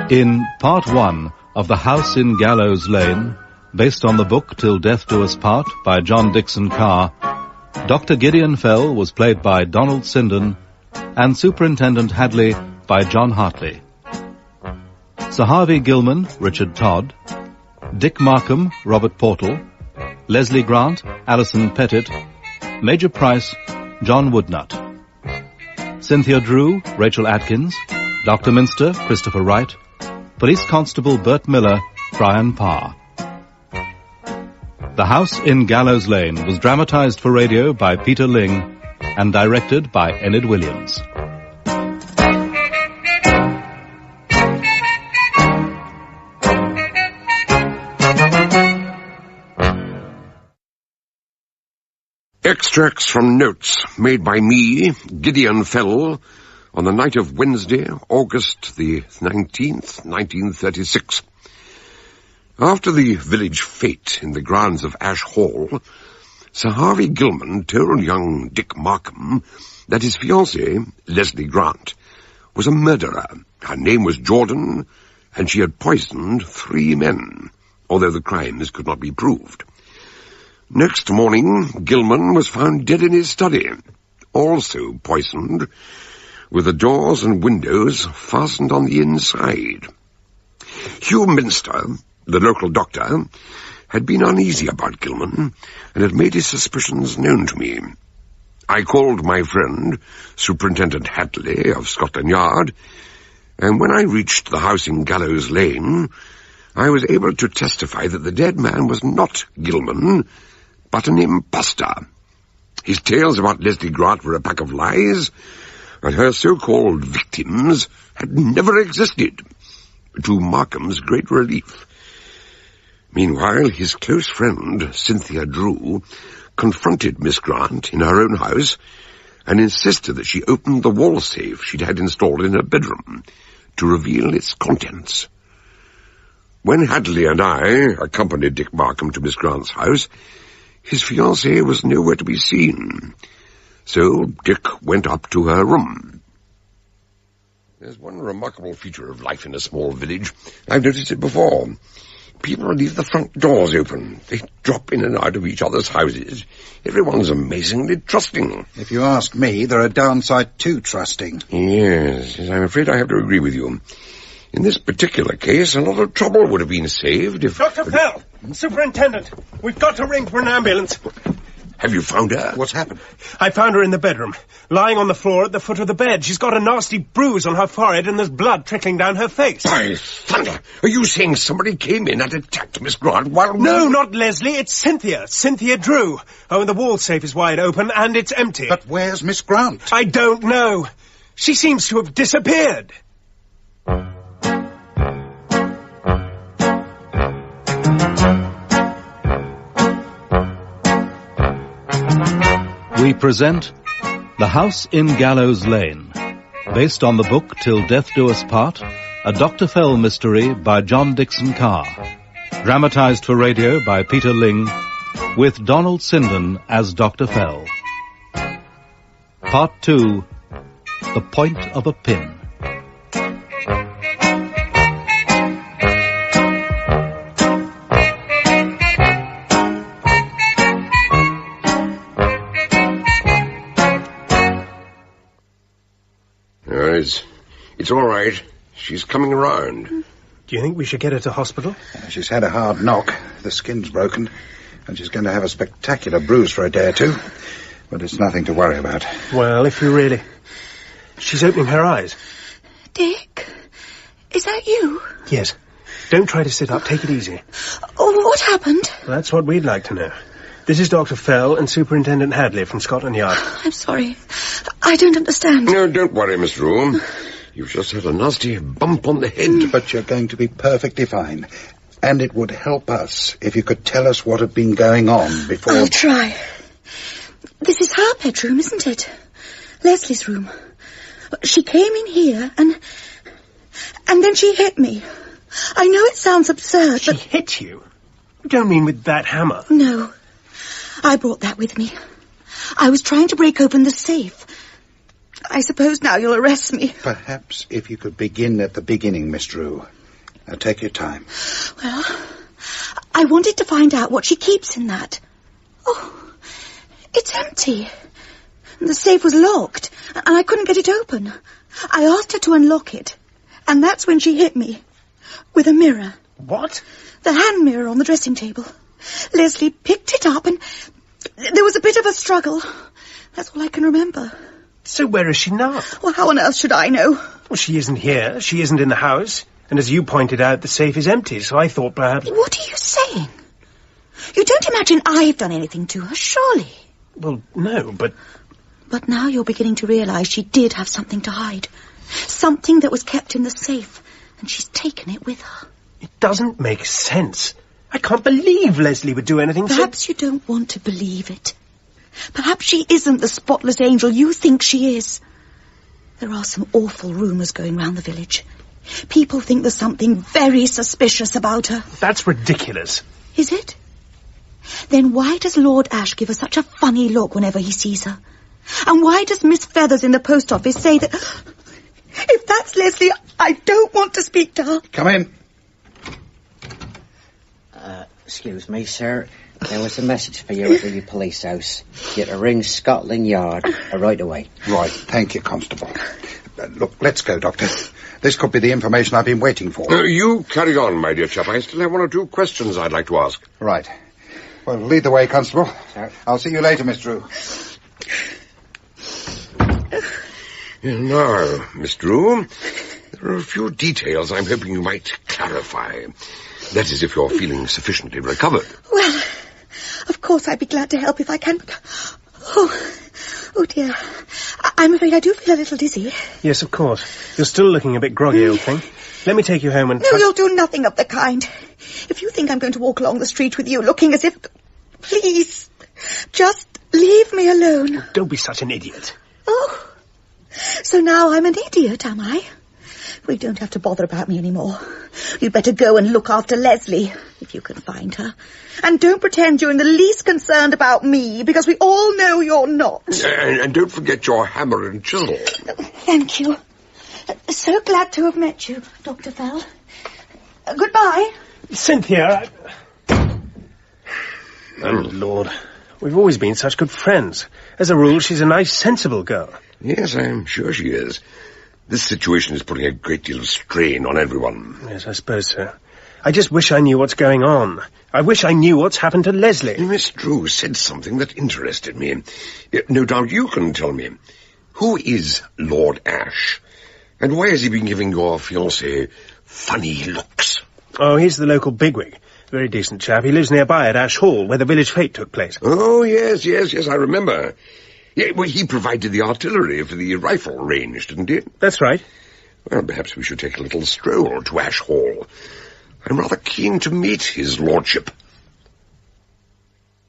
In Part 1 of The House in Gallows Lane, based on the book Till Death Do Us Part by John Dickson Carr, Dr. Gideon Fell was played by Donald Sinden and Superintendent Hadley by John Hartley. Sir Harvey Gilman, Richard Todd, Dick Markham, Robert Portal, Leslie Grant, Alison Pettitt, Major Price, John Woodnutt, Cynthia Drew, Rachel Atkins, Dr. Minster, Christopher Wright, Police Constable Bert Miller, Brian Parr. The House in Gallows Lane was dramatised for radio by Peter Ling and directed by Enyd Williams. Extracts from notes made by me, Gideon Fell, on the night of Wednesday, August the 19th, 1936. After the village fete in the grounds of Ash Hall, Sir Harvey Gilman told young Dick Markham that his fiancée, Leslie Grant, was a murderer. Her name was Jordan, and she had poisoned 3 men, although the crimes could not be proved. Next morning, Gilman was found dead in his study, also poisoned, with the doors and windows fastened on the inside. Hugh Minster, the local doctor, had been uneasy about Gilman and had made his suspicions known to me. I called my friend, Superintendent Hadley of Scotland Yard, and when I reached the house in Gallows Lane, I was able to testify that the dead man was not Gilman, but an imposter. His tales about Leslie Grant were a pack of lies, and her so-called victims had never existed, to Markham's great relief. Meanwhile, his close friend, Cynthia Drew, confronted Miss Grant in her own house and insisted that she opened the wall safe she'd had installed in her bedroom to reveal its contents. When Hadley and I accompanied Dick Markham to Miss Grant's house, his fiancée was nowhere to be seen, so Dick went up to her room. There's one remarkable feature of life in a small village. I've noticed it before. People leave the front doors open. They drop in and out of each other's houses. Everyone's amazingly trusting. If you ask me, there are downsides to trusting. Yes, I'm afraid I have to agree with you. In this particular case, a lot of trouble would have been saved if... Dr. Fell! Superintendent! We've got to ring for an ambulance. Have you found her? What's happened? I found her in the bedroom, lying on the floor at the foot of the bed. She's got a nasty bruise on her forehead and there's blood trickling down her face. By thunder! Are you saying somebody came in and attacked Miss Grant while... No, not Leslie. It's Cynthia. Cynthia Drew. Oh, and the wall safe is wide open and it's empty. But where's Miss Grant? I don't know. She seems to have disappeared. We present The House in Gallows Lane, based on the book Till Death Do Us Part, a Dr. Fell mystery by John Dickson Carr, dramatised for radio by Peter Ling, with Donald Sinden as Dr. Fell. Part 2, The Point of a Pin. It's all right. She's coming around. Do you think we should get her to hospital? She's had a hard knock. The skin's broken, and she's going to have a spectacular bruise for a day or two. But it's nothing to worry about. Well, if you really... She's opening her eyes. Dick, is that you? Yes. Don't try to sit up. Take it easy. Oh, what happened? Well, that's what we'd like to know. This is Dr. Fell and Superintendent Hadley from Scotland Yard. I'm sorry. I don't understand. No, don't worry, Miss Drew. You've just had a nasty bump on the head. But you're going to be perfectly fine. And it would help us if you could tell us what had been going on before... I'll try. This is her bedroom, isn't it? Leslie's room. She came in here and then she hit me. I know it sounds absurd, but... She hit you? You don't mean with that hammer? No. I brought that with me. I was trying to break open the safe. I suppose now you'll arrest me. Perhaps if you could begin at the beginning, Miss Drew. Now take your time. Well, I wanted to find out what she keeps in that. Oh, it's empty. The safe was locked, and I couldn't get it open. I asked her to unlock it, and that's when she hit me. With a mirror. What? The hand mirror on the dressing table. Leslie picked it up, and there was a bit of a struggle. That's all I can remember. So where is she now? Well, how on earth should I know? Well, she isn't here. She isn't in the house. And as you pointed out, the safe is empty, so I thought perhaps... What are you saying? You don't imagine I've done anything to her, surely? Well, no, but... But now you're beginning to realise she did have something to hide. Something that was kept in the safe, and she's taken it with her. It doesn't make sense. I can't believe Leslie would do anything Perhaps you don't want to believe it. Perhaps she isn't the spotless angel you think she is. There are some awful rumours going round the village. People think there's something very suspicious about her. That's ridiculous. Is it? Then why does Lord Ash give her such a funny look whenever he sees her? And why does Miss Feathers in the post office say that... If that's Leslie, I don't want to speak to her. Come in. Excuse me, sir. There was a message for you at the police house. You're to ring Scotland Yard right away. Right, thank you, Constable. Look, let's go, Doctor. This could be the information I've been waiting for. You carry on, my dear chap. I still have one or two questions I'd like to ask. Right. Well, lead the way, Constable. Sir. I'll see you later, Miss Drew. Now, Miss Drew, there are a few details I'm hoping you might clarify. That is, if you're feeling sufficiently recovered. Well, of course I'd be glad to help if I can. Oh dear. I'm afraid I do feel a little dizzy. Yes, of course. You're still looking a bit groggy, old thing. Let me take you home and... No, you'll do nothing of the kind. If you think I'm going to walk along the street with you looking as if... Please, just leave me alone. Don't be such an idiot. Oh, so now I'm an idiot, am I? We don't have to bother about me anymore. You'd better go and look after Leslie, if you can find her. And don't pretend you're in the least concerned about me, because we all know you're not. And don't forget your hammer and chisel. Thank you. So glad to have met you, Dr. Fell. Goodbye. Cynthia, Oh, Lord. We've always been such good friends. As a rule, she's a nice, sensible girl. Yes, I'm sure she is. This situation is putting a great deal of strain on everyone. Yes, I suppose so. I just wish I knew what's going on. I wish I knew what's happened to Leslie. Miss Drew said something that interested me. No doubt you can tell me. Who is Lord Ash? And why has he been giving your fiancée funny looks? Oh, he's the local bigwig. Very decent chap. He lives nearby at Ash Hall, where the village fete took place. Oh, yes, I remember. Yeah, well, he provided the artillery for the rifle range, didn't he? That's right. Well, perhaps we should take a little stroll to Ash Hall. I'm rather keen to meet his lordship.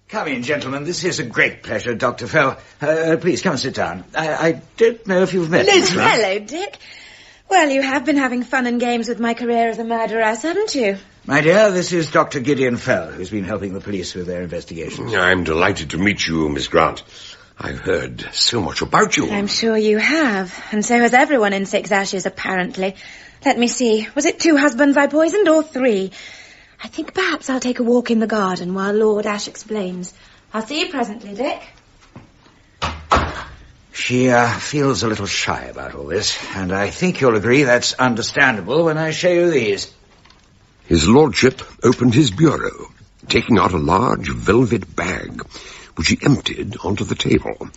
Come in, gentlemen. This is a great pleasure, Dr. Fell. Please, come and sit down. I don't know if you've met me. Hello, Dick. Well, you have been having fun and games with my career as a murderess, haven't you? My dear, this is Dr. Gideon Fell, who's been helping the police with their investigations. I'm delighted to meet you, Miss Grant. I've heard so much about you. I'm sure you have. And so has everyone in Six Ashes, apparently. Let me see. Was it 2 husbands I poisoned or 3? I think perhaps I'll take a walk in the garden while Lord Ash explains. I'll see you presently, Dick. She feels a little shy about all this, and I think you'll agree that's understandable when I show you these. His lordship opened his bureau, taking out a large velvet bag, which he emptied onto the table.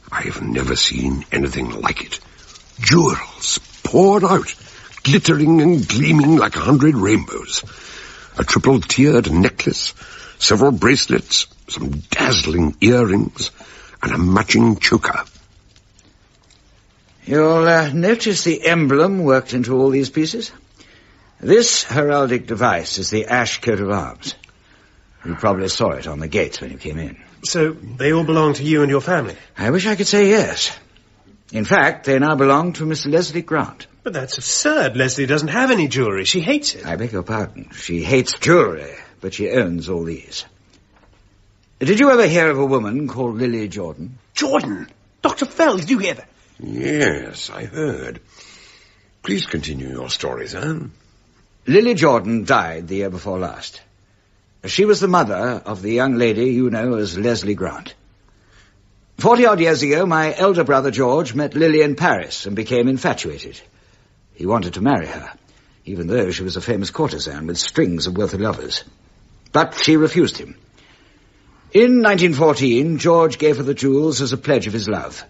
I've never seen anything like it. Jewels poured out, glittering and gleaming like 100 rainbows. A triple-tiered necklace, several bracelets, some dazzling earrings, and a matching choker. You'll notice the emblem worked into all these pieces. This heraldic device is the Ash coat of arms. You probably saw it on the gates when you came in. So they all belong to you and your family? I wish I could say yes. In fact, they now belong to Miss Leslie Grant. But that's absurd. Leslie doesn't have any jewellery. She hates it. I beg your pardon. She hates jewellery, but she owns all these. Did you ever hear of a woman called Lily Jordan? Jordan? Dr. Fell, did you hear that? Yes, I heard. Please continue your story, sir. Lily Jordan died the year before last. She was the mother of the young lady you know as Leslie Grant. 40-odd years ago, my elder brother George met Lily in Paris and became infatuated. He wanted to marry her, even though she was a famous courtesan with strings of wealthy lovers. But she refused him. In 1914, George gave her the jewels as a pledge of his love,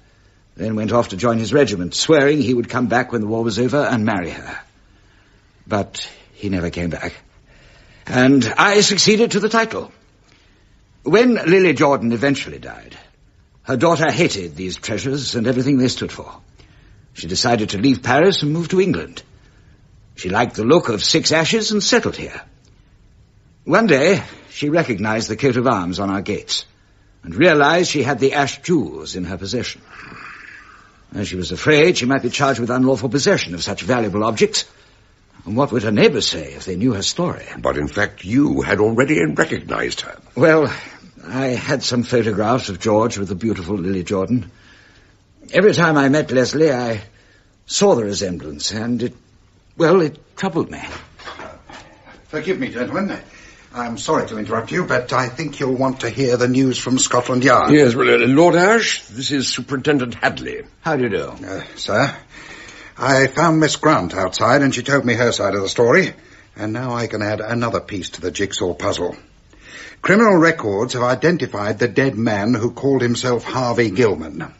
then went off to join his regiment, swearing he would come back when the war was over and marry her. But he never came back. And I succeeded to the title. When Lily Jordan eventually died, her daughter hated these treasures and everything they stood for. She decided to leave Paris and move to England. She liked the look of Six Ashes and settled here. One day, she recognized the coat of arms on our gates and realized she had the Ash jewels in her possession. And she was afraid she might be charged with unlawful possession of such valuable objects. And what would her neighbors say if they knew her story? But in fact, you had already recognized her. Well, I had some photographs of George with the beautiful Lily Jordan. Every time I met Leslie, I saw the resemblance, and it troubled me. Forgive me, gentlemen. I'm sorry to interrupt you, but I think you'll want to hear the news from Scotland Yard. Yes, well, Lord Ash, this is Superintendent Hadley. How do you do? Sir, I found Miss Grant outside, and she told me her side of the story, and now I can add another piece to the jigsaw puzzle. Criminal records have identified the dead man who called himself Harvey Gilman.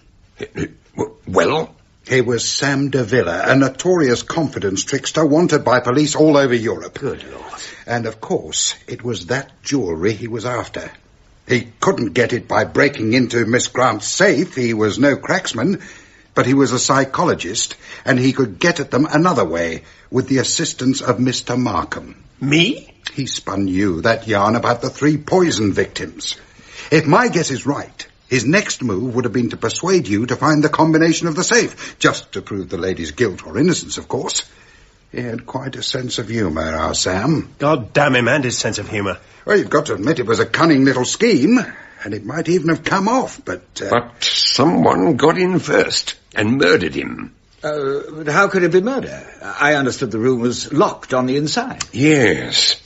Well? He was Sam de Villa, a notorious confidence trickster wanted by police all over Europe. Good Lord. And, of course, it was that jewellery he was after. He couldn't get it by breaking into Miss Grant's safe. He was no cracksman, but he was a psychologist, and he could get at them another way, with the assistance of Mr. Markham. Me? He spun you that yarn about the 3 poison victims. If my guess is right, his next move would have been to persuade you to find the combination of the safe, just to prove the lady's guilt or innocence, of course. He had quite a sense of humour, our Sam. God damn him and his sense of humour. Well, you've got to admit it was a cunning little scheme, and it might even have come off, but... But someone got in first and murdered him. But how could it be murder? I understood the room was locked on the inside. Yes.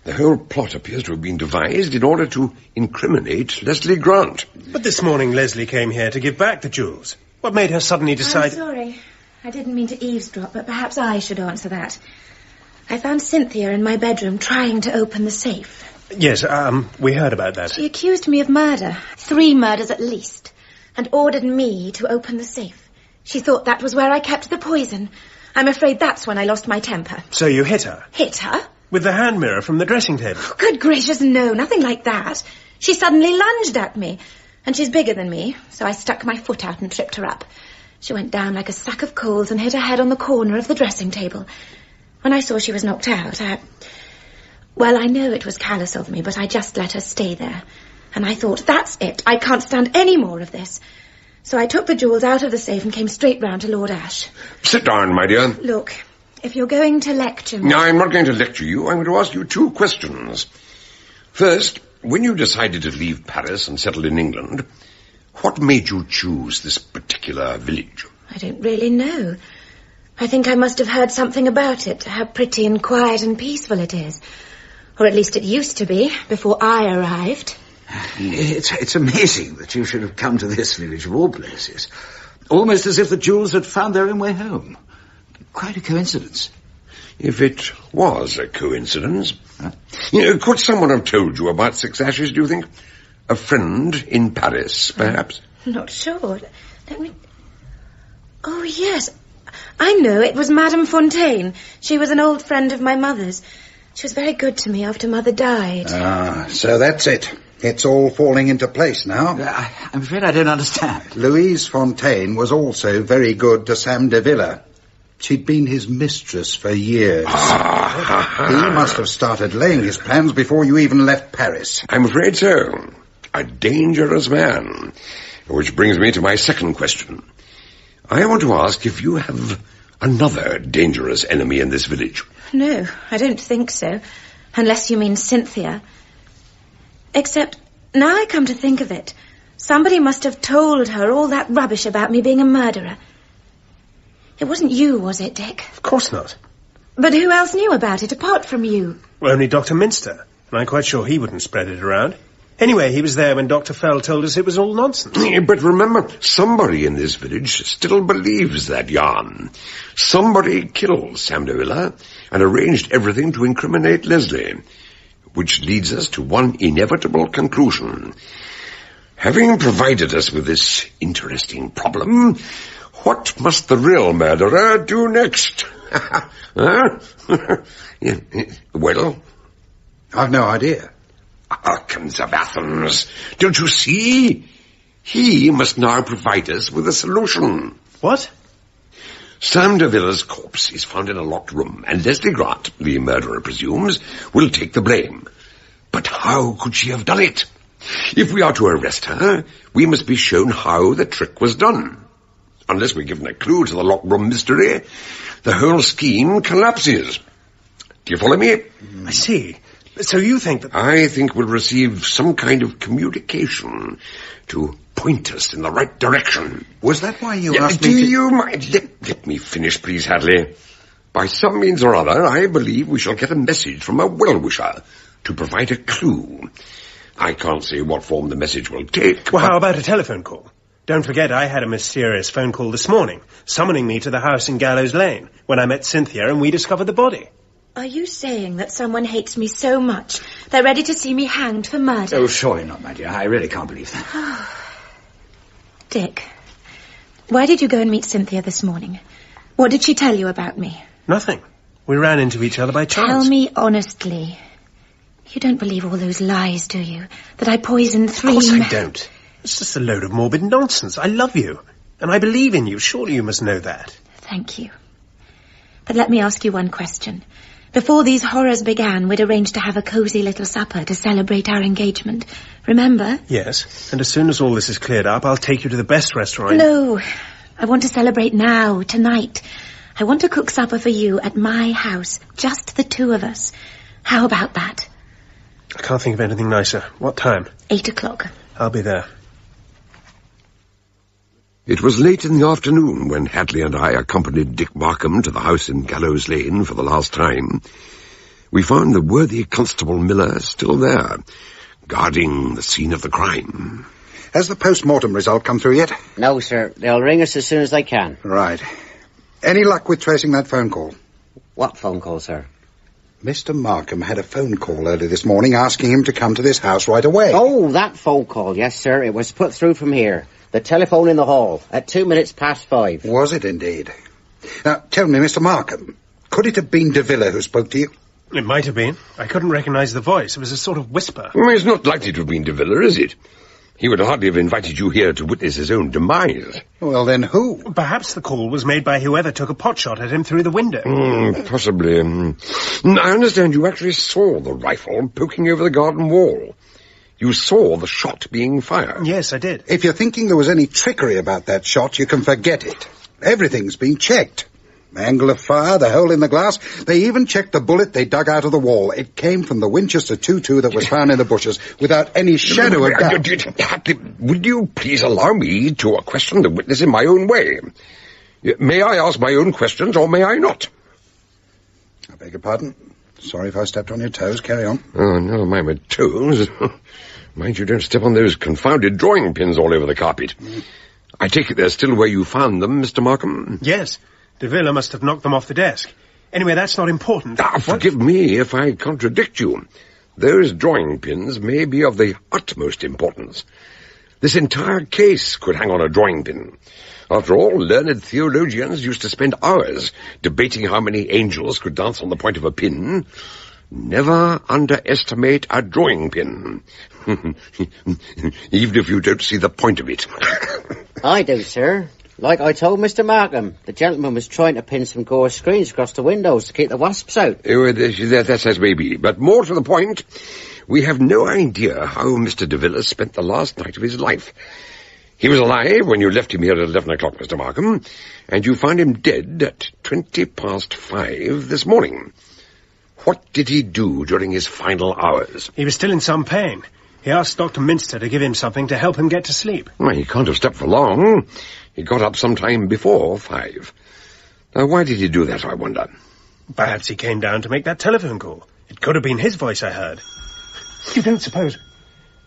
The whole plot appears to have been devised in order to incriminate Leslie Grant. But this morning Leslie came here to give back the jewels. What made her suddenly decide... I'm sorry. I didn't mean to eavesdrop, but perhaps I should answer that. I found Cynthia in my bedroom trying to open the safe. Yes, we heard about that. She accused me of murder, 3 murders at least, and ordered me to open the safe. She thought that was where I kept the poison. I'm afraid that's when I lost my temper. So you hit her? Hit her? With the hand mirror from the dressing table? Oh, good gracious, no, nothing like that. She suddenly lunged at me, and she's bigger than me, so I stuck my foot out and tripped her up. She went down like a sack of coals and hit her head on the corner of the dressing table. When I saw she was knocked out, Well, I know it was callous of me, but I just let her stay there. And I thought, that's it, I can't stand any more of this. So I took the jewels out of the safe and came straight round to Lord Ash. Sit down, my dear. Look, if you're going to lecture me... No, I'm not going to lecture you. I'm going to ask you 2 questions. First, when you decided to leave Paris and settle in England, what made you choose this particular village? I don't really know. I think I must have heard something about it, how pretty and quiet and peaceful it is. Or at least it used to be, before I arrived. It's amazing that you should have come to this village of all places. Almost as if the jewels had found their own way home. Quite a coincidence. If it was a coincidence. Huh? Could someone have told you about Six Ashes, do you think? A friend in Paris, perhaps? Not sure. Let me... Oh, yes. I know, it was Madame Fontaine. She was an old friend of my mother's. She was very good to me after Mother died. Ah, so that's it. It's all falling into place now. I'm afraid I don't understand. Louise Fontaine was also very good to Sam de Villa. She'd been his mistress for years. He must have started laying his plans before you even left Paris. I'm afraid so. A dangerous man. Which brings me to my second question. I want to ask if you have another dangerous enemy in this village. No, I don't think so. Unless you mean Cynthia. Except, now I come to think of it, somebody must have told her all that rubbish about me being a murderer. It wasn't you, was it, Dick? Of course not. But who else knew about it apart from you? Well, only Dr. Minster. and I'm quite sure he wouldn't spread it around. Anyway, he was there when Dr. Fell told us it was all nonsense. But remember, somebody in this village still believes that yarn. Somebody killed Sam de Villa and arranged everything to incriminate Leslie, which leads us to one inevitable conclusion. Having provided us with this interesting problem, what must the real murderer do next? Huh? Well? I've no idea. Atkins of Athens, don't you see? He must now provide us with a solution. What? Sam de Villa's corpse is found in a locked room, and Leslie Grant, the murderer presumes, will take the blame. But how could she have done it? If we are to arrest her, we must be shown how the trick was done. Unless we're given a clue to the locked room mystery, the whole scheme collapses. Do you follow me? I see. So you think that... I think we'll receive some kind of communication to point us in the right direction. Was that why you asked me to... Do you mind? Let me finish, please, Hadley. By some means or other, I believe we shall get a message from a well-wisher to provide a clue. I can't say what form the message will take. Well, how about a telephone call? Don't forget I had a mysterious phone call this morning, summoning me to the house in Gallows Lane, when I met Cynthia and we discovered the body. Are you saying that someone hates me so much they're ready to see me hanged for murder? Oh, surely not, my dear. I really can't believe that. Dick, why did you go and meet Cynthia this morning? What did she tell you about me? Nothing. We ran into each other by chance. Tell me honestly. You don't believe all those lies, do you? That I poisoned 3 Of course I don't. It's just a load of morbid nonsense. I love you. And I believe in you. Surely you must know that. Thank you. But let me ask you one question. Before these horrors began, we'd arranged to have a cosy little supper to celebrate our engagement. Remember? Yes. And as soon as all this is cleared up, I'll take you to the best restaurant. No. I want to celebrate now, tonight. I want to cook supper for you at my house. Just the 2 of us. How about that? I can't think of anything nicer. What time? 8 o'clock. I'll be there. It was late in the afternoon when Hadley and I accompanied Dick Markham to the house in Gallows Lane for the last time. We found the worthy Constable Miller still there, guarding the scene of the crime. Has the post-mortem result come through yet? No, sir. They'll ring us as soon as they can. Right. Any luck with tracing that phone call? What phone call, sir? Mr. Markham had a phone call early this morning asking him to come to this house right away. Oh, that phone call. Yes, sir. It was put through from here. The telephone in the hall at 5:02. Was it indeed? Now, tell me, Mr. Markham, could it have been de Villa who spoke to you? It might have been. I couldn't recognize the voice. It was a sort of whisper. It's not likely to have been de Villa, is it? He would hardly have invited you here to witness his own demise. Well, then who? Perhaps the call was made by whoever took a potshot at him through the window. Possibly. I understand you actually saw the rifle poking over the garden wall. You saw the shot being fired. Yes, I did. If you're thinking there was any trickery about that shot, you can forget it. Everything's been checked. Angle of fire, the hole in the glass. They even checked the bullet they dug out of the wall. It came from the Winchester .22 that was found in the bushes, without any shadow of doubt. Would you please allow me to question the witness in my own way? May I ask my own questions, or may I not? I beg your pardon. Sorry if I stepped on your toes. Carry on. Oh, never mind my toes. Mind you don't step on those confounded drawing pins all over the carpet. I take it they're still where you found them, Mr. Markham? Yes. De Villa must have knocked them off the desk. Anyway, that's not important. Forgive me if I contradict you. Those drawing pins may be of the utmost importance. This entire case could hang on a drawing pin. After all, learned theologians used to spend hours debating how many angels could dance on the point of a pin. Never underestimate a drawing pin. Even if you don't see the point of it. I do, sir. Like I told Mr. Markham, the gentleman was trying to pin some gauze screens across the windows to keep the wasps out. That's as may be. But more to the point, we have no idea how Mr. de Villa spent the last night of his life. He was alive when you left him here at 11 o'clock, Mr. Markham, and you found him dead at 5:20 this morning. What did he do during his final hours? He was still in some pain. He asked Dr. Minster to give him something to help him get to sleep. Well, he can't have slept for long. He got up some time before 5. Now, why did he do that, I wonder? Perhaps he came down to make that telephone call. It could have been his voice I heard. You don't suppose...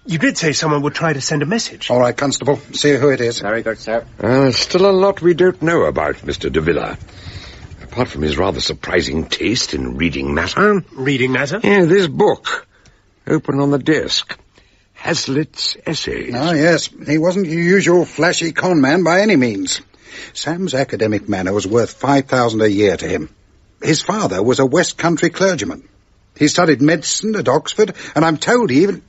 You did say someone would try to send a message. All right, Constable. See who it is. Very good, sir. Still a lot we don't know about Mr. de Villa. Apart from his rather surprising taste in reading matter. Reading matter? Yeah, this book. Open on the desk. Hazlitt's Essays. Ah, yes. He wasn't your usual flashy con man by any means. Sam's academic manner was worth $5,000 a year to him. His father was a West Country clergyman. He studied medicine at Oxford, and I'm told he even...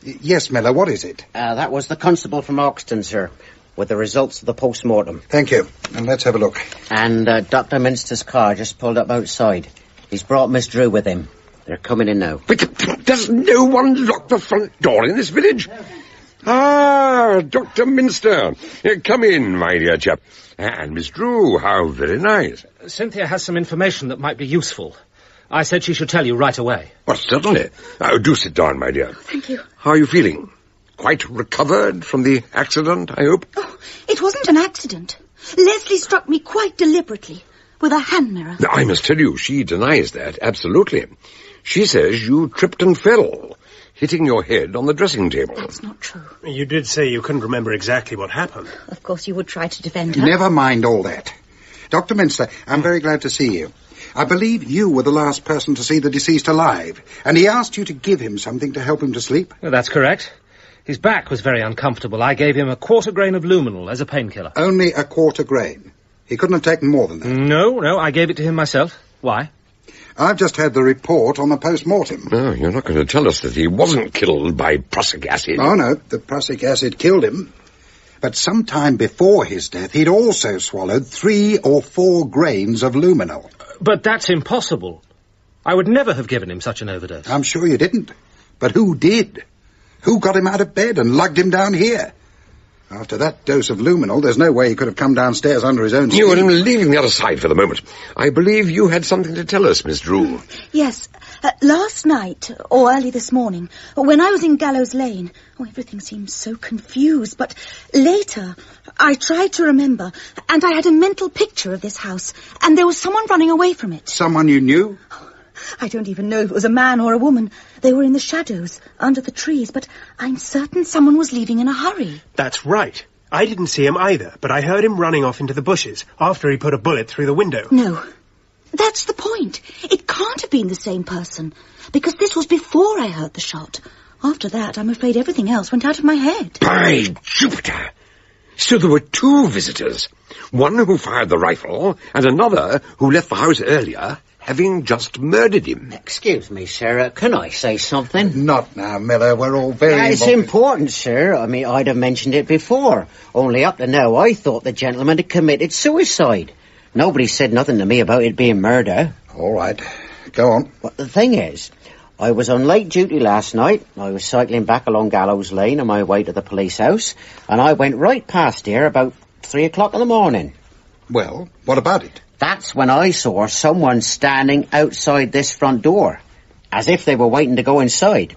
Yes, Miller, what is it? That was the constable from Oxton, sir, with the results of the post-mortem. Thank you. And let's have a look. And Dr. Minster's car just pulled up outside. He's brought Miss Drew with him. They're coming in now. But does no one lock the front door in this village? Ah, Dr. Minster. Come in, my dear chap. And Miss Drew, how very nice. Cynthia has some information that might be useful. I said she should tell you right away. Well, certainly. Do sit down, my dear. Thank you. How are you feeling? Quite recovered from the accident, I hope? Oh, it wasn't an accident. Leslie struck me quite deliberately, with a hand mirror. I must tell you, she denies that, absolutely. She says you tripped and fell, hitting your head on the dressing table. That's not true. You did say you couldn't remember exactly what happened. Of course you would try to defend her. Never mind all that. Dr. Minster, I'm very glad to see you. I believe you were the last person to see the deceased alive, and he asked you to give him something to help him to sleep. Well, that's correct. His back was very uncomfortable. I gave him a 1/4 grain of luminol as a painkiller. Only a 1/4 grain. He couldn't have taken more than that. No, I gave it to him myself. Why? I've just had the report on the post-mortem. No, you're not going to tell us that he wasn't killed by prussic acid. Oh, no, the prussic acid killed him. But sometime before his death, he'd also swallowed 3 or 4 grains of luminol. But that's impossible. I would never have given him such an overdose. I'm sure you didn't. But who did? Who got him out of bed and lugged him down here? After that dose of luminol, there's no way he could have come downstairs under his own steam. You are leaving the other side for the moment. I believe you had something to tell us, Miss Drew. Yes. Last night, or early this morning, when I was in Gallows Lane, everything seemed so confused, but later I tried to remember, and I had a mental picture of this house, and there was someone running away from it. Someone you knew? I don't even know if it was a man or a woman. They were in the shadows, under the trees, but I'm certain someone was leaving in a hurry. That's right. I didn't see him either, but I heard him running off into the bushes after he put a bullet through the window. No, that's the point. It can't have been the same person, because this was before I heard the shot. After that, I'm afraid everything else went out of my head. By Jupiter! So there were 2 visitors. One who fired the rifle, and another who left the house earlier, having just murdered him. Excuse me, sir. Can I say something? Not now, Miller. We're all very... It's important, sir. I mean, I'd have mentioned it before. Only up to now, I thought the gentleman had committed suicide. Nobody said nothing to me about it being murder. All right. Go on. But the thing is, I was on late duty last night. I was cycling back along Gallows Lane on my way to the police house, and I went right past here about 3 o'clock in the morning. Well, what about it? That's when I saw someone standing outside this front door, as if they were waiting to go inside.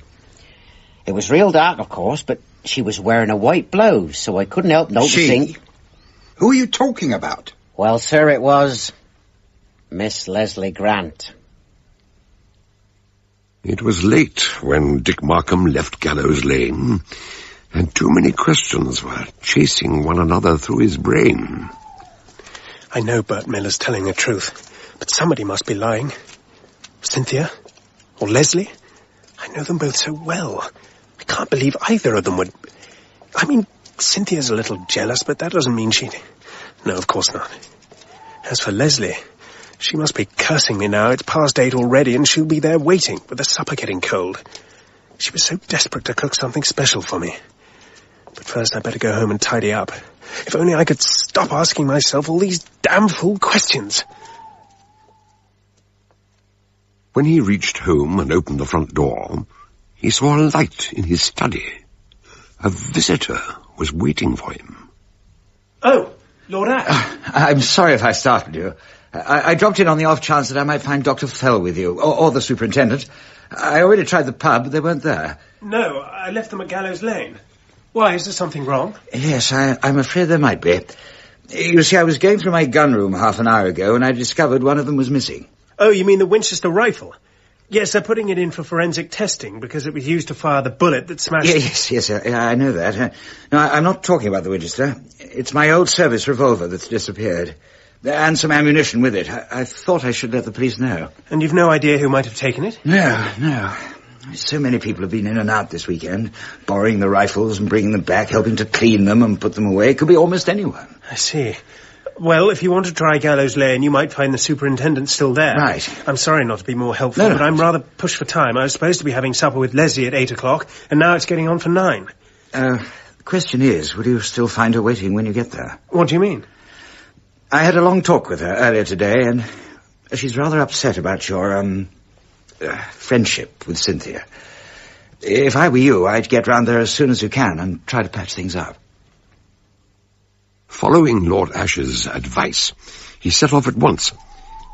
It was real dark, of course, but she was wearing a white blouse, so I couldn't help noticing... She? Who are you talking about? Well, sir, it was Miss Leslie Grant. It was late when Dick Markham left Gallows Lane, and too many questions were chasing one another through his brain. I know Bert Miller's telling the truth, but somebody must be lying. Cynthia? Or Leslie? I know them both so well. I can't believe either of them would... I mean, Cynthia's a little jealous, but that doesn't mean she'd... No, of course not. As for Leslie, she must be cursing me now. It's past 8 already, and she'll be there waiting, with the supper getting cold. She was so desperate to cook something special for me. But first I'd better go home and tidy up. If only I could stop asking myself all these damn fool questions. When he reached home and opened the front door, he saw a light in his study. A visitor was waiting for him. Oh, Lord Ash. I'm sorry if I startled you. I dropped in on the off chance that I might find Dr. Fell with you, or the superintendent. I already tried the pub, but they weren't there. No, I left them at Gallows Lane. Why, is there something wrong? Yes, I'm afraid there might be. You see, I was going through my gun room half an hour ago, and I discovered one of them was missing. Oh, you mean the Winchester rifle? Yes, they're putting it in for forensic testing because it was used to fire the bullet that smashed... Yes, I know that. No, I'm not talking about the Winchester. It's my old service revolver that's disappeared. And some ammunition with it. I thought I should let the police know. And you've no idea who might have taken it? No. So many people have been in and out this weekend, borrowing the rifles and bringing them back, helping to clean them and put them away. It could be almost anyone. I see. Well, if you want to try Gallows Lane, you might find the superintendent still there. Right. I'm sorry not to be more helpful, but I'm rather pushed for time. I was supposed to be having supper with Leslie at 8 o'clock, and now it's getting on for 9. The question is, will you still find her waiting when you get there? What do you mean? I had a long talk with her earlier today, and she's rather upset about your, friendship with Cynthia. If I were you, I'd get round there as soon as you can and try to patch things up. Following Lord Ashe's advice, he set off at once,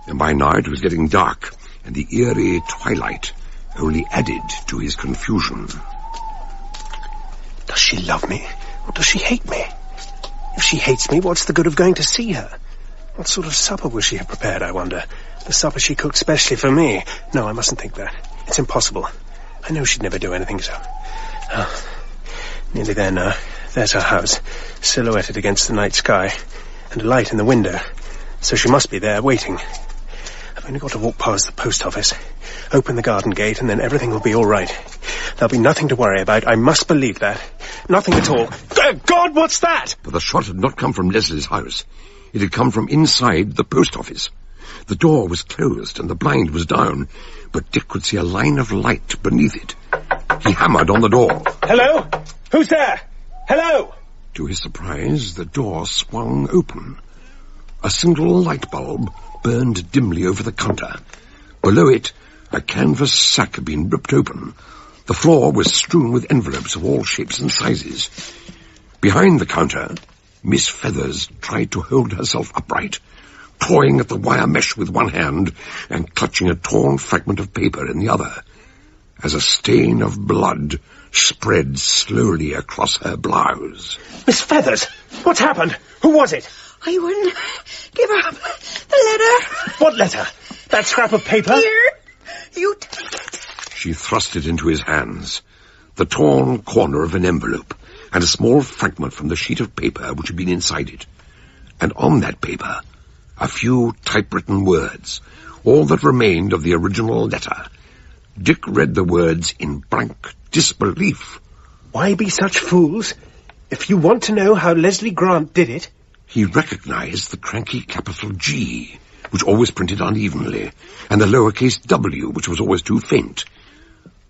and by now it was getting dark, and the eerie twilight only added to his confusion. Does she love me, or does she hate me? If she hates me, what's the good of going to see her? What sort of supper will she have prepared, I wonder? The supper she cooked specially for me. No, I mustn't think that. It's impossible. I know she'd never do anything so. Oh, nearly there now. There's her house, silhouetted against the night sky, and a light in the window. So she must be there, waiting. I've only got to walk past the post office, open the garden gate, and then everything will be all right. There'll be nothing to worry about. I must believe that. Nothing at all. God, what's that? But the shot had not come from Leslie's house. It had come from inside the post office. The door was closed and the blind was down, but Dick could see a line of light beneath it. He hammered on the door. Hello? Who's there? Hello? To his surprise, the door swung open. A single light bulb burned dimly over the counter. Below it, a canvas sack had been ripped open. The floor was strewn with envelopes of all shapes and sizes. Behind the counter, Miss Feathers tried to hold herself upright, clawing at the wire mesh with one hand and clutching a torn fragment of paper in the other, as a stain of blood spread slowly across her blouse. Miss Feathers, what's happened? Who was it? I wouldn't give up the letter. What letter? That scrap of paper? Here, you take it. She thrust it into his hands, the torn corner of an envelope, and a small fragment from the sheet of paper which had been inside it. And on that paper, a few typewritten words, all that remained of the original letter. Dick read the words in blank disbelief. Why be such fools? If you want to know how Leslie Grant did it... He recognized the cranky capital G, which always printed unevenly, and the lowercase w, which was always too faint.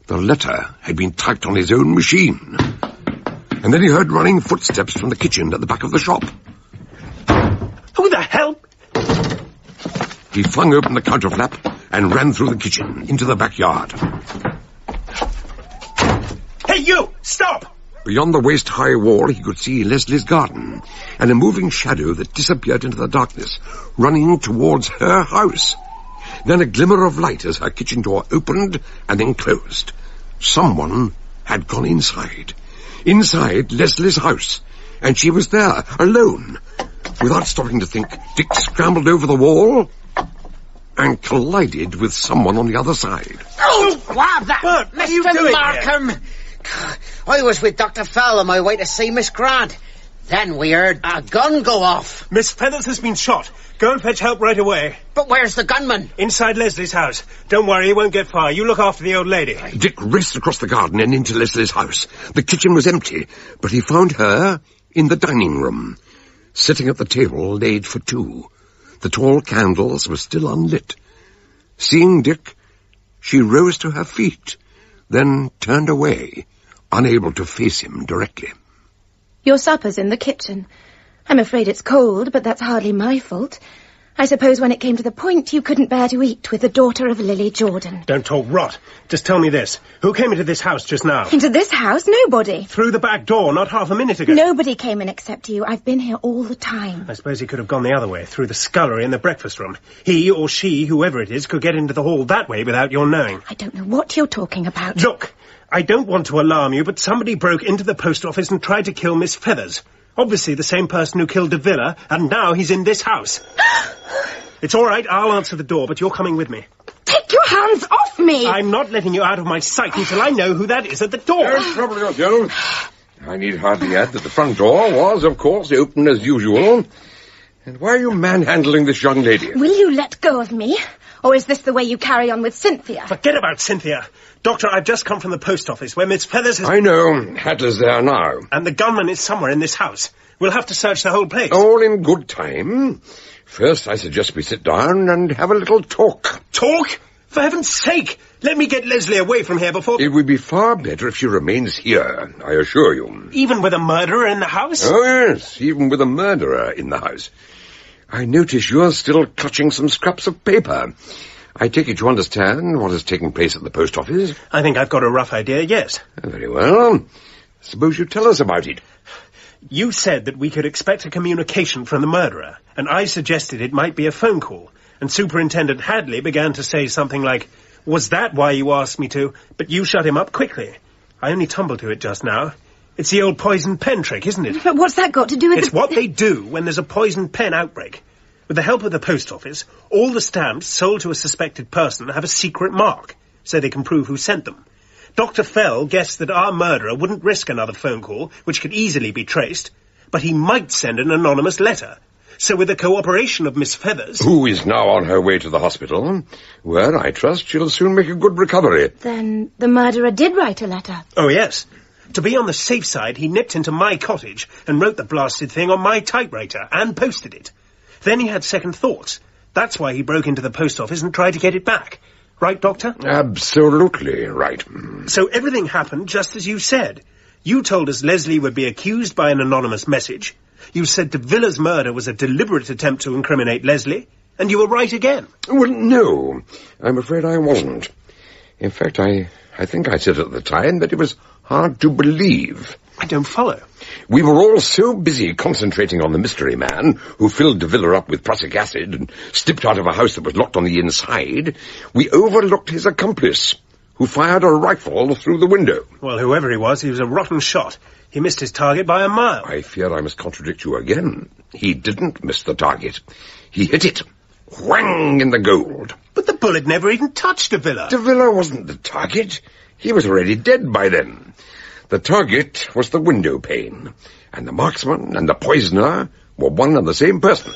The letter had been typed on his own machine. And then he heard running footsteps from the kitchen at the back of the shop. Who the hell? He flung open the counter flap and ran through the kitchen into the backyard. Hey, you! Stop! Beyond the waist-high wall, he could see Leslie's garden, and a moving shadow that disappeared into the darkness, running towards her house. Then a glimmer of light as her kitchen door opened and then closed. Someone had gone inside. Inside Leslie's house. And she was there, alone. Without stopping to think, Dick scrambled over the wall and collided with someone on the other side. Oh, grab that! What are you doing Markham! Here? I was with Dr. Fell on my way to see Miss Grant. Then we heard a gun go off. Miss Feathers has been shot. Go and fetch help right away. But where's the gunman? Inside Leslie's house. Don't worry, he won't get far. You look after the old lady. Dick raced across the garden and into Leslie's house. The kitchen was empty, but he found her in the dining room, sitting at the table laid for two. The tall candles were still unlit. Seeing Dick, she rose to her feet, then turned away, unable to face him directly. Your supper's in the kitchen. I'm afraid it's cold, but that's hardly my fault. I suppose when it came to the point, you couldn't bear to eat with the daughter of Lily Jordan. Don't talk rot. Just tell me this. Who came into this house just now? Into this house? Nobody. Through the back door, not half a minute ago. Nobody came in except you. I've been here all the time. I suppose he could have gone the other way, through the scullery and the breakfast room. He or she, whoever it is, could get into the hall that way without your knowing. I don't know what you're talking about. Look, I don't want to alarm you, but somebody broke into the post office and tried to kill Miss Feathers. Obviously the same person who killed De Villa, and now he's in this house. It's all right, I'll answer the door, but you're coming with me. Take your hands off me! I'm not letting you out of my sight until I know who that is at the door. Don't trouble yourself. I need hardly add that the front door was, of course, open as usual. And why are you manhandling this young lady? Will you let go of me? Or is this the way you carry on with Cynthia? Forget about Cynthia. Doctor, I've just come from the post office where Miss Feathers has... I know. Hadley's there now. And the gunman is somewhere in this house. We'll have to search the whole place. All in good time. First, I suggest we sit down and have a little talk. Talk? For heaven's sake! Let me get Leslie away from here before... It would be far better if she remains here, I assure you. Even with a murderer in the house? Oh, yes, even with a murderer in the house. I notice you're still clutching some scraps of paper. I take it you understand what has taken place at the post office? I think I've got a rough idea, yes. Very well. Suppose you tell us about it. You said that we could expect a communication from the murderer, and I suggested it might be a phone call, and Superintendent Hadley began to say something like, "Was that why you asked me to? But you shut him up quickly." I only tumbled to it just now. It's the old poison pen trick, isn't it? But what's that got to do with It's what they do when there's a poison pen outbreak. With the help of the post office, all the stamps sold to a suspected person have a secret mark, so they can prove who sent them. Dr. Fell guessed that our murderer wouldn't risk another phone call, which could easily be traced, but he might send an anonymous letter. So with the cooperation of Miss Feathers... Who is now on her way to the hospital, where I trust she'll soon make a good recovery. Then the murderer did write a letter. Oh, yes. To be on the safe side, he nipped into my cottage and wrote the blasted thing on my typewriter and posted it. Then he had second thoughts. That's why he broke into the post office and tried to get it back. Right, Doctor? Absolutely right. So everything happened just as you said. You told us Leslie would be accused by an anonymous message. You said de Villa's murder was a deliberate attempt to incriminate Leslie, and you were right again. Well, no, I'm afraid I wasn't. In fact, I think I said at the time that it was hard to believe. I don't follow. We were all so busy concentrating on the mystery man who filled de Villa up with prussic acid and slipped out of a house that was locked on the inside, we overlooked his accomplice, who fired a rifle through the window. Well, whoever he was a rotten shot. He missed his target by a mile. I fear I must contradict you again. He didn't miss the target. He hit it. Whang in the gold. But the bullet never even touched de Villa. De Villa wasn't the target. He was already dead by then. The target was the window pane, and the marksman and the poisoner were one and the same person.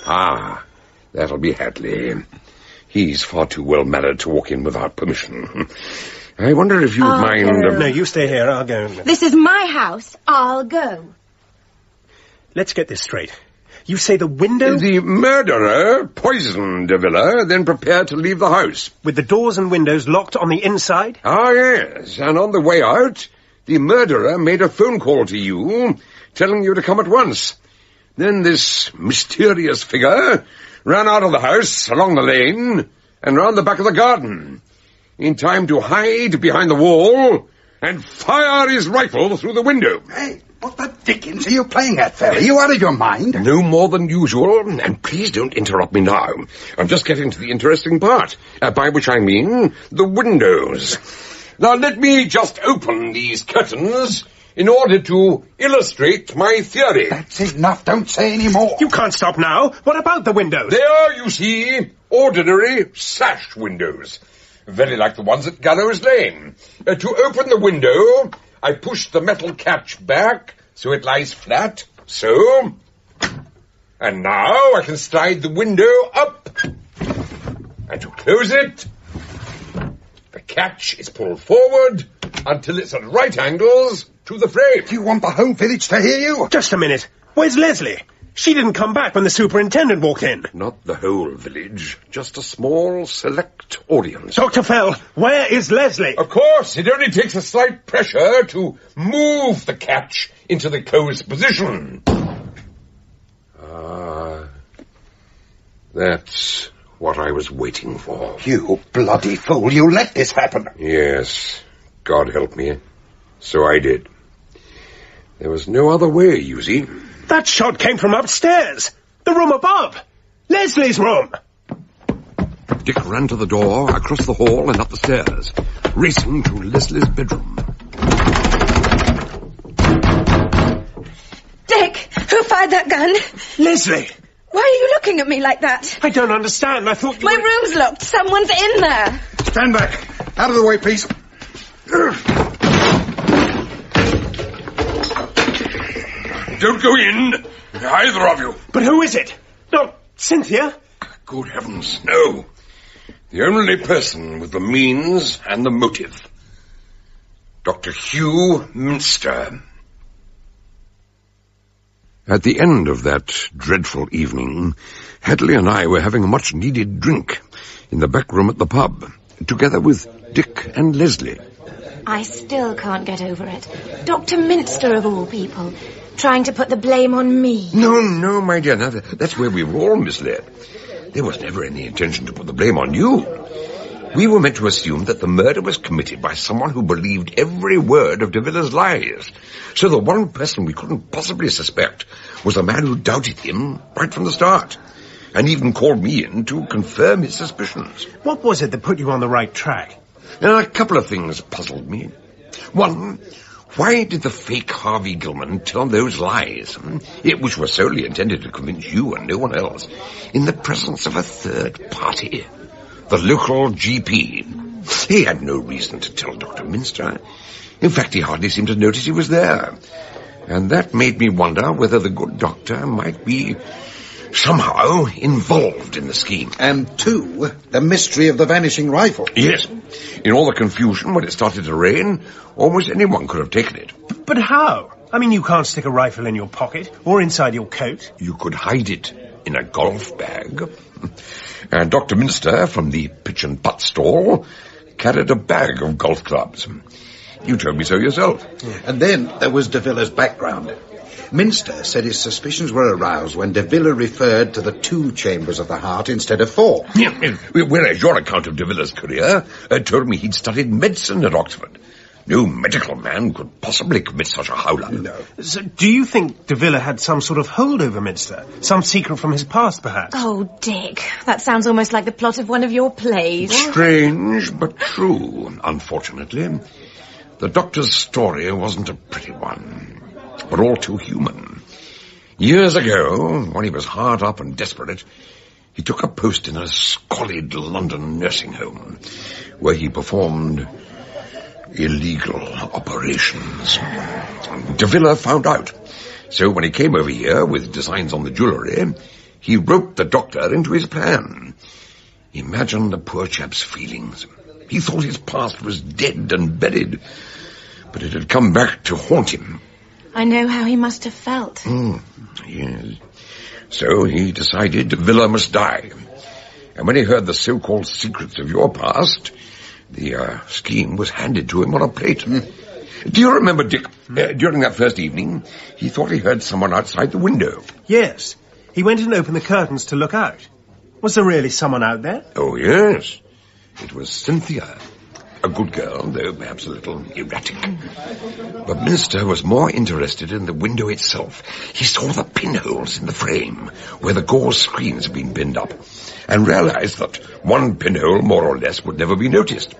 Ah, that'll be Hadley. He's far too well mannered to walk in without permission. I wonder if you'd mind... No, you stay here. I'll go. This is my house. I'll go. Let's get this straight. You say the window... The murderer poisoned de Villa, then prepared to leave the house. With the doors and windows locked on the inside? Ah, yes. And on the way out, the murderer made a phone call to you, telling you to come at once. Then this mysterious figure ran out of the house, along the lane, and round the back of the garden, in time to hide behind the wall and fire his rifle through the window. Hey, what the dickens are you playing at, fella? Are you out of your mind? No more than usual, and please don't interrupt me now. I'm just getting to the interesting part, by which I mean the windows. Now let me just open these curtains in order to illustrate my theory. That's enough, don't say any more. You can't stop now. What about the windows? They are, you see, ordinary sash windows. Very like the ones at Gallows Lane. To open the window, I push the metal catch back so it lies flat, so. And now I can slide the window up. And to close it, the catch is pulled forward until it's at right angles to the frame. Do you want the whole village to hear you? Just a minute. Where's Leslie? She didn't come back when the superintendent walked in. Not the whole village, just a small, select audience. Dr. Fell, where is Leslie? Of course, it only takes a slight pressure to move the catch into the closed position. Ah, that's what I was waiting for. You bloody fool, you let this happen. Yes, God help me. So I did. There was no other way, you see. That shot came from upstairs. The room above. Leslie's room. Dick ran to the door, across the hall and up the stairs, racing to Leslie's bedroom. Dick, who fired that gun? Leslie, Why are you looking at me like that? I don't understand. I thought you My room's locked. Someone's in there. Stand back. Out of the way, please. Don't go in, either of you. But who is it? Not Cynthia? Good heavens, no. The only person with the means and the motive. Dr. Hugh Minster. At the end of that dreadful evening, Hadley and I were having a much-needed drink in the back room at the pub, together with Dick and Leslie. I still can't get over it. Dr. Minster, of all people, trying to put the blame on me. No, my dear, no, that's where we were all misled. There was never any intention to put the blame on you. We were meant to assume that the murder was committed by someone who believed every word of de Villa's lies. So the one person we couldn't possibly suspect was a man who doubted him right from the start, and even called me in to confirm his suspicions. What was it that put you on the right track? A couple of things puzzled me. One, why did the fake Harvey Gilman tell those lies, which were solely intended to convince you and no one else, in the presence of a third party? The local GP. He had no reason to tell Dr. Minster. In fact, he hardly seemed to notice he was there. And that made me wonder whether the good doctor might be somehow involved in the scheme. And two, the mystery of the vanishing rifle. Yes. In all the confusion when it started to rain, almost anyone could have taken it. But how? I mean, you can't stick a rifle in your pocket or inside your coat. You could hide it in a golf bag. And Dr. Minster, from the pitch and putt stall, carried a bag of golf clubs. You told me so yourself. And then there was de Villa's background. Minster said his suspicions were aroused when de Villa referred to the 2 chambers of the heart instead of 4. Whereas your account of de Villa's career told me he'd studied medicine at Oxford. No medical man could possibly commit such a howler. No. So do you think de Villa had some sort of hold over Minster? Some secret from his past, perhaps? Oh, Dick, that sounds almost like the plot of one of your plays. Strange, but true, unfortunately. The doctor's story wasn't a pretty one, but all too human. Years ago, when he was hard up and desperate, he took a post in a squalid London nursing home, where he performed illegal operations. De Villa found out. So when he came over here with designs on the jewellery, he roped the doctor into his plan. Imagine the poor chap's feelings. He thought his past was dead and buried, but it had come back to haunt him. I know how he must have felt. Yes. So he decided de Villa must die. And when he heard the so-called secrets of your past, the scheme was handed to him on a plate. Do you remember, Dick, during that first evening, he thought he heard someone outside the window? Yes. He went and opened the curtains to look out. Was there really someone out there? Oh, yes. It was Cynthia. A good girl, though perhaps a little erratic. But Minster was more interested in the window itself. He saw the pinholes in the frame, where the gauze screens had been pinned up, and realized that one pinhole, more or less, would never be noticed.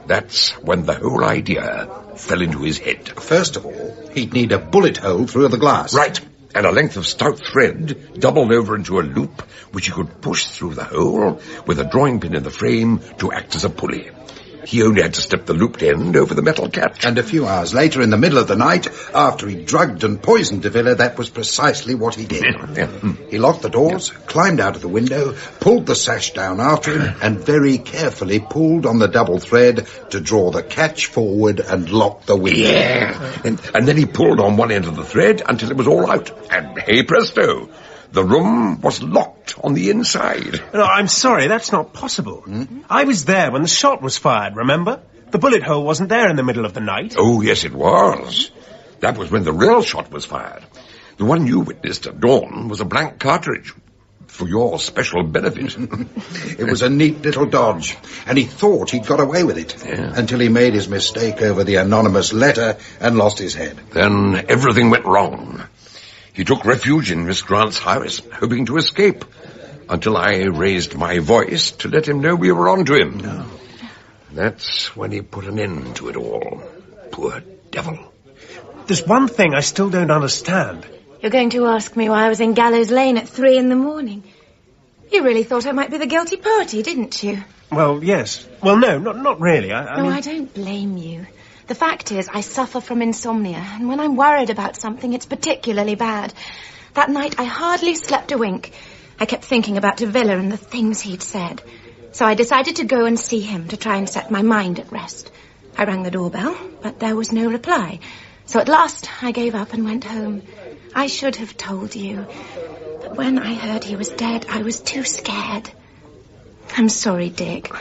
That's when the whole idea fell into his head. First of all, he'd need a bullet hole through the glass. Right, and a length of stout thread doubled over into a loop, which he could push through the hole with a drawing pin in the frame to act as a pulley. He only had to slip the looped end over the metal catch. And a few hours later, in the middle of the night, after he drugged and poisoned de Villa, that was precisely what he did. He locked the doors, climbed out of the window, pulled the sash down after him, and very carefully pulled on the double thread to draw the catch forward and lock the window. Yeah, and then he pulled on one end of the thread until it was all out. And hey presto, the room was locked on the inside. No, I'm sorry, that's not possible. I was there when the shot was fired, remember? The bullet hole wasn't there in the middle of the night. Oh, yes, it was. That was when the real shot was fired. The one you witnessed at dawn was a blank cartridge. For your special benefit. It was a neat little dodge, and he thought he'd got away with it, until he made his mistake over the anonymous letter and lost his head. Then everything went wrong. He took refuge in Miss Grant's house, hoping to escape, until I raised my voice to let him know we were on to him. No. That's when he put an end to it all. Poor devil. There's one thing I still don't understand. You're going to ask me why I was in Gallows Lane at 3 a.m. You really thought I might be the guilty party, didn't you? Well, yes. Well, no, not really. I don't blame you. The fact is, I suffer from insomnia, and when I'm worried about something, it's particularly bad. That night, I hardly slept a wink. I kept thinking about de Villa and the things he'd said. So I decided to go and see him to try and set my mind at rest. I rang the doorbell, but there was no reply. So at last, I gave up and went home. I should have told you. But when I heard he was dead, I was too scared. I'm sorry, Dick.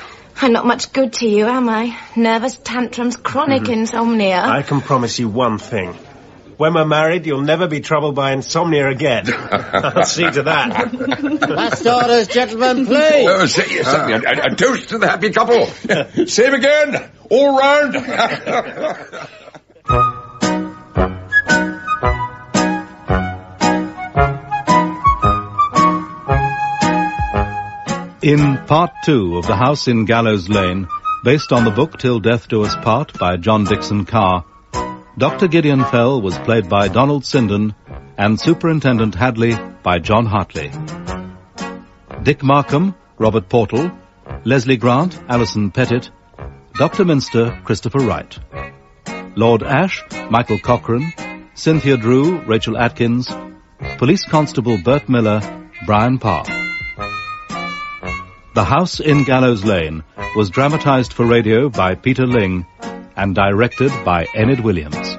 I'm not much good to you, am I? Nervous tantrums, chronic insomnia. I can promise you one thing. When we're married, you'll never be troubled by insomnia again. I'll see to that. Last orders, gentlemen, please. A toast to the happy couple. Same again. All round. In Part 2 of The House in Gallows Lane, based on the book Till Death Do Us Part by John Dickson Carr, Dr. Gideon Fell was played by Donald Sinden and Superintendent Hadley by John Hartley. Dick Markham, Robert Portal, Leslie Grant, Alison Pettitt, Dr. Minster, Christopher Wright, Lord Ashe, Michael Cochrane, Cynthia Drew, Rachel Atkins, Police Constable Bert Miller, Brian Parr. The House in Gallows Lane was dramatised for radio by Peter Ling and directed by Enyd Williams.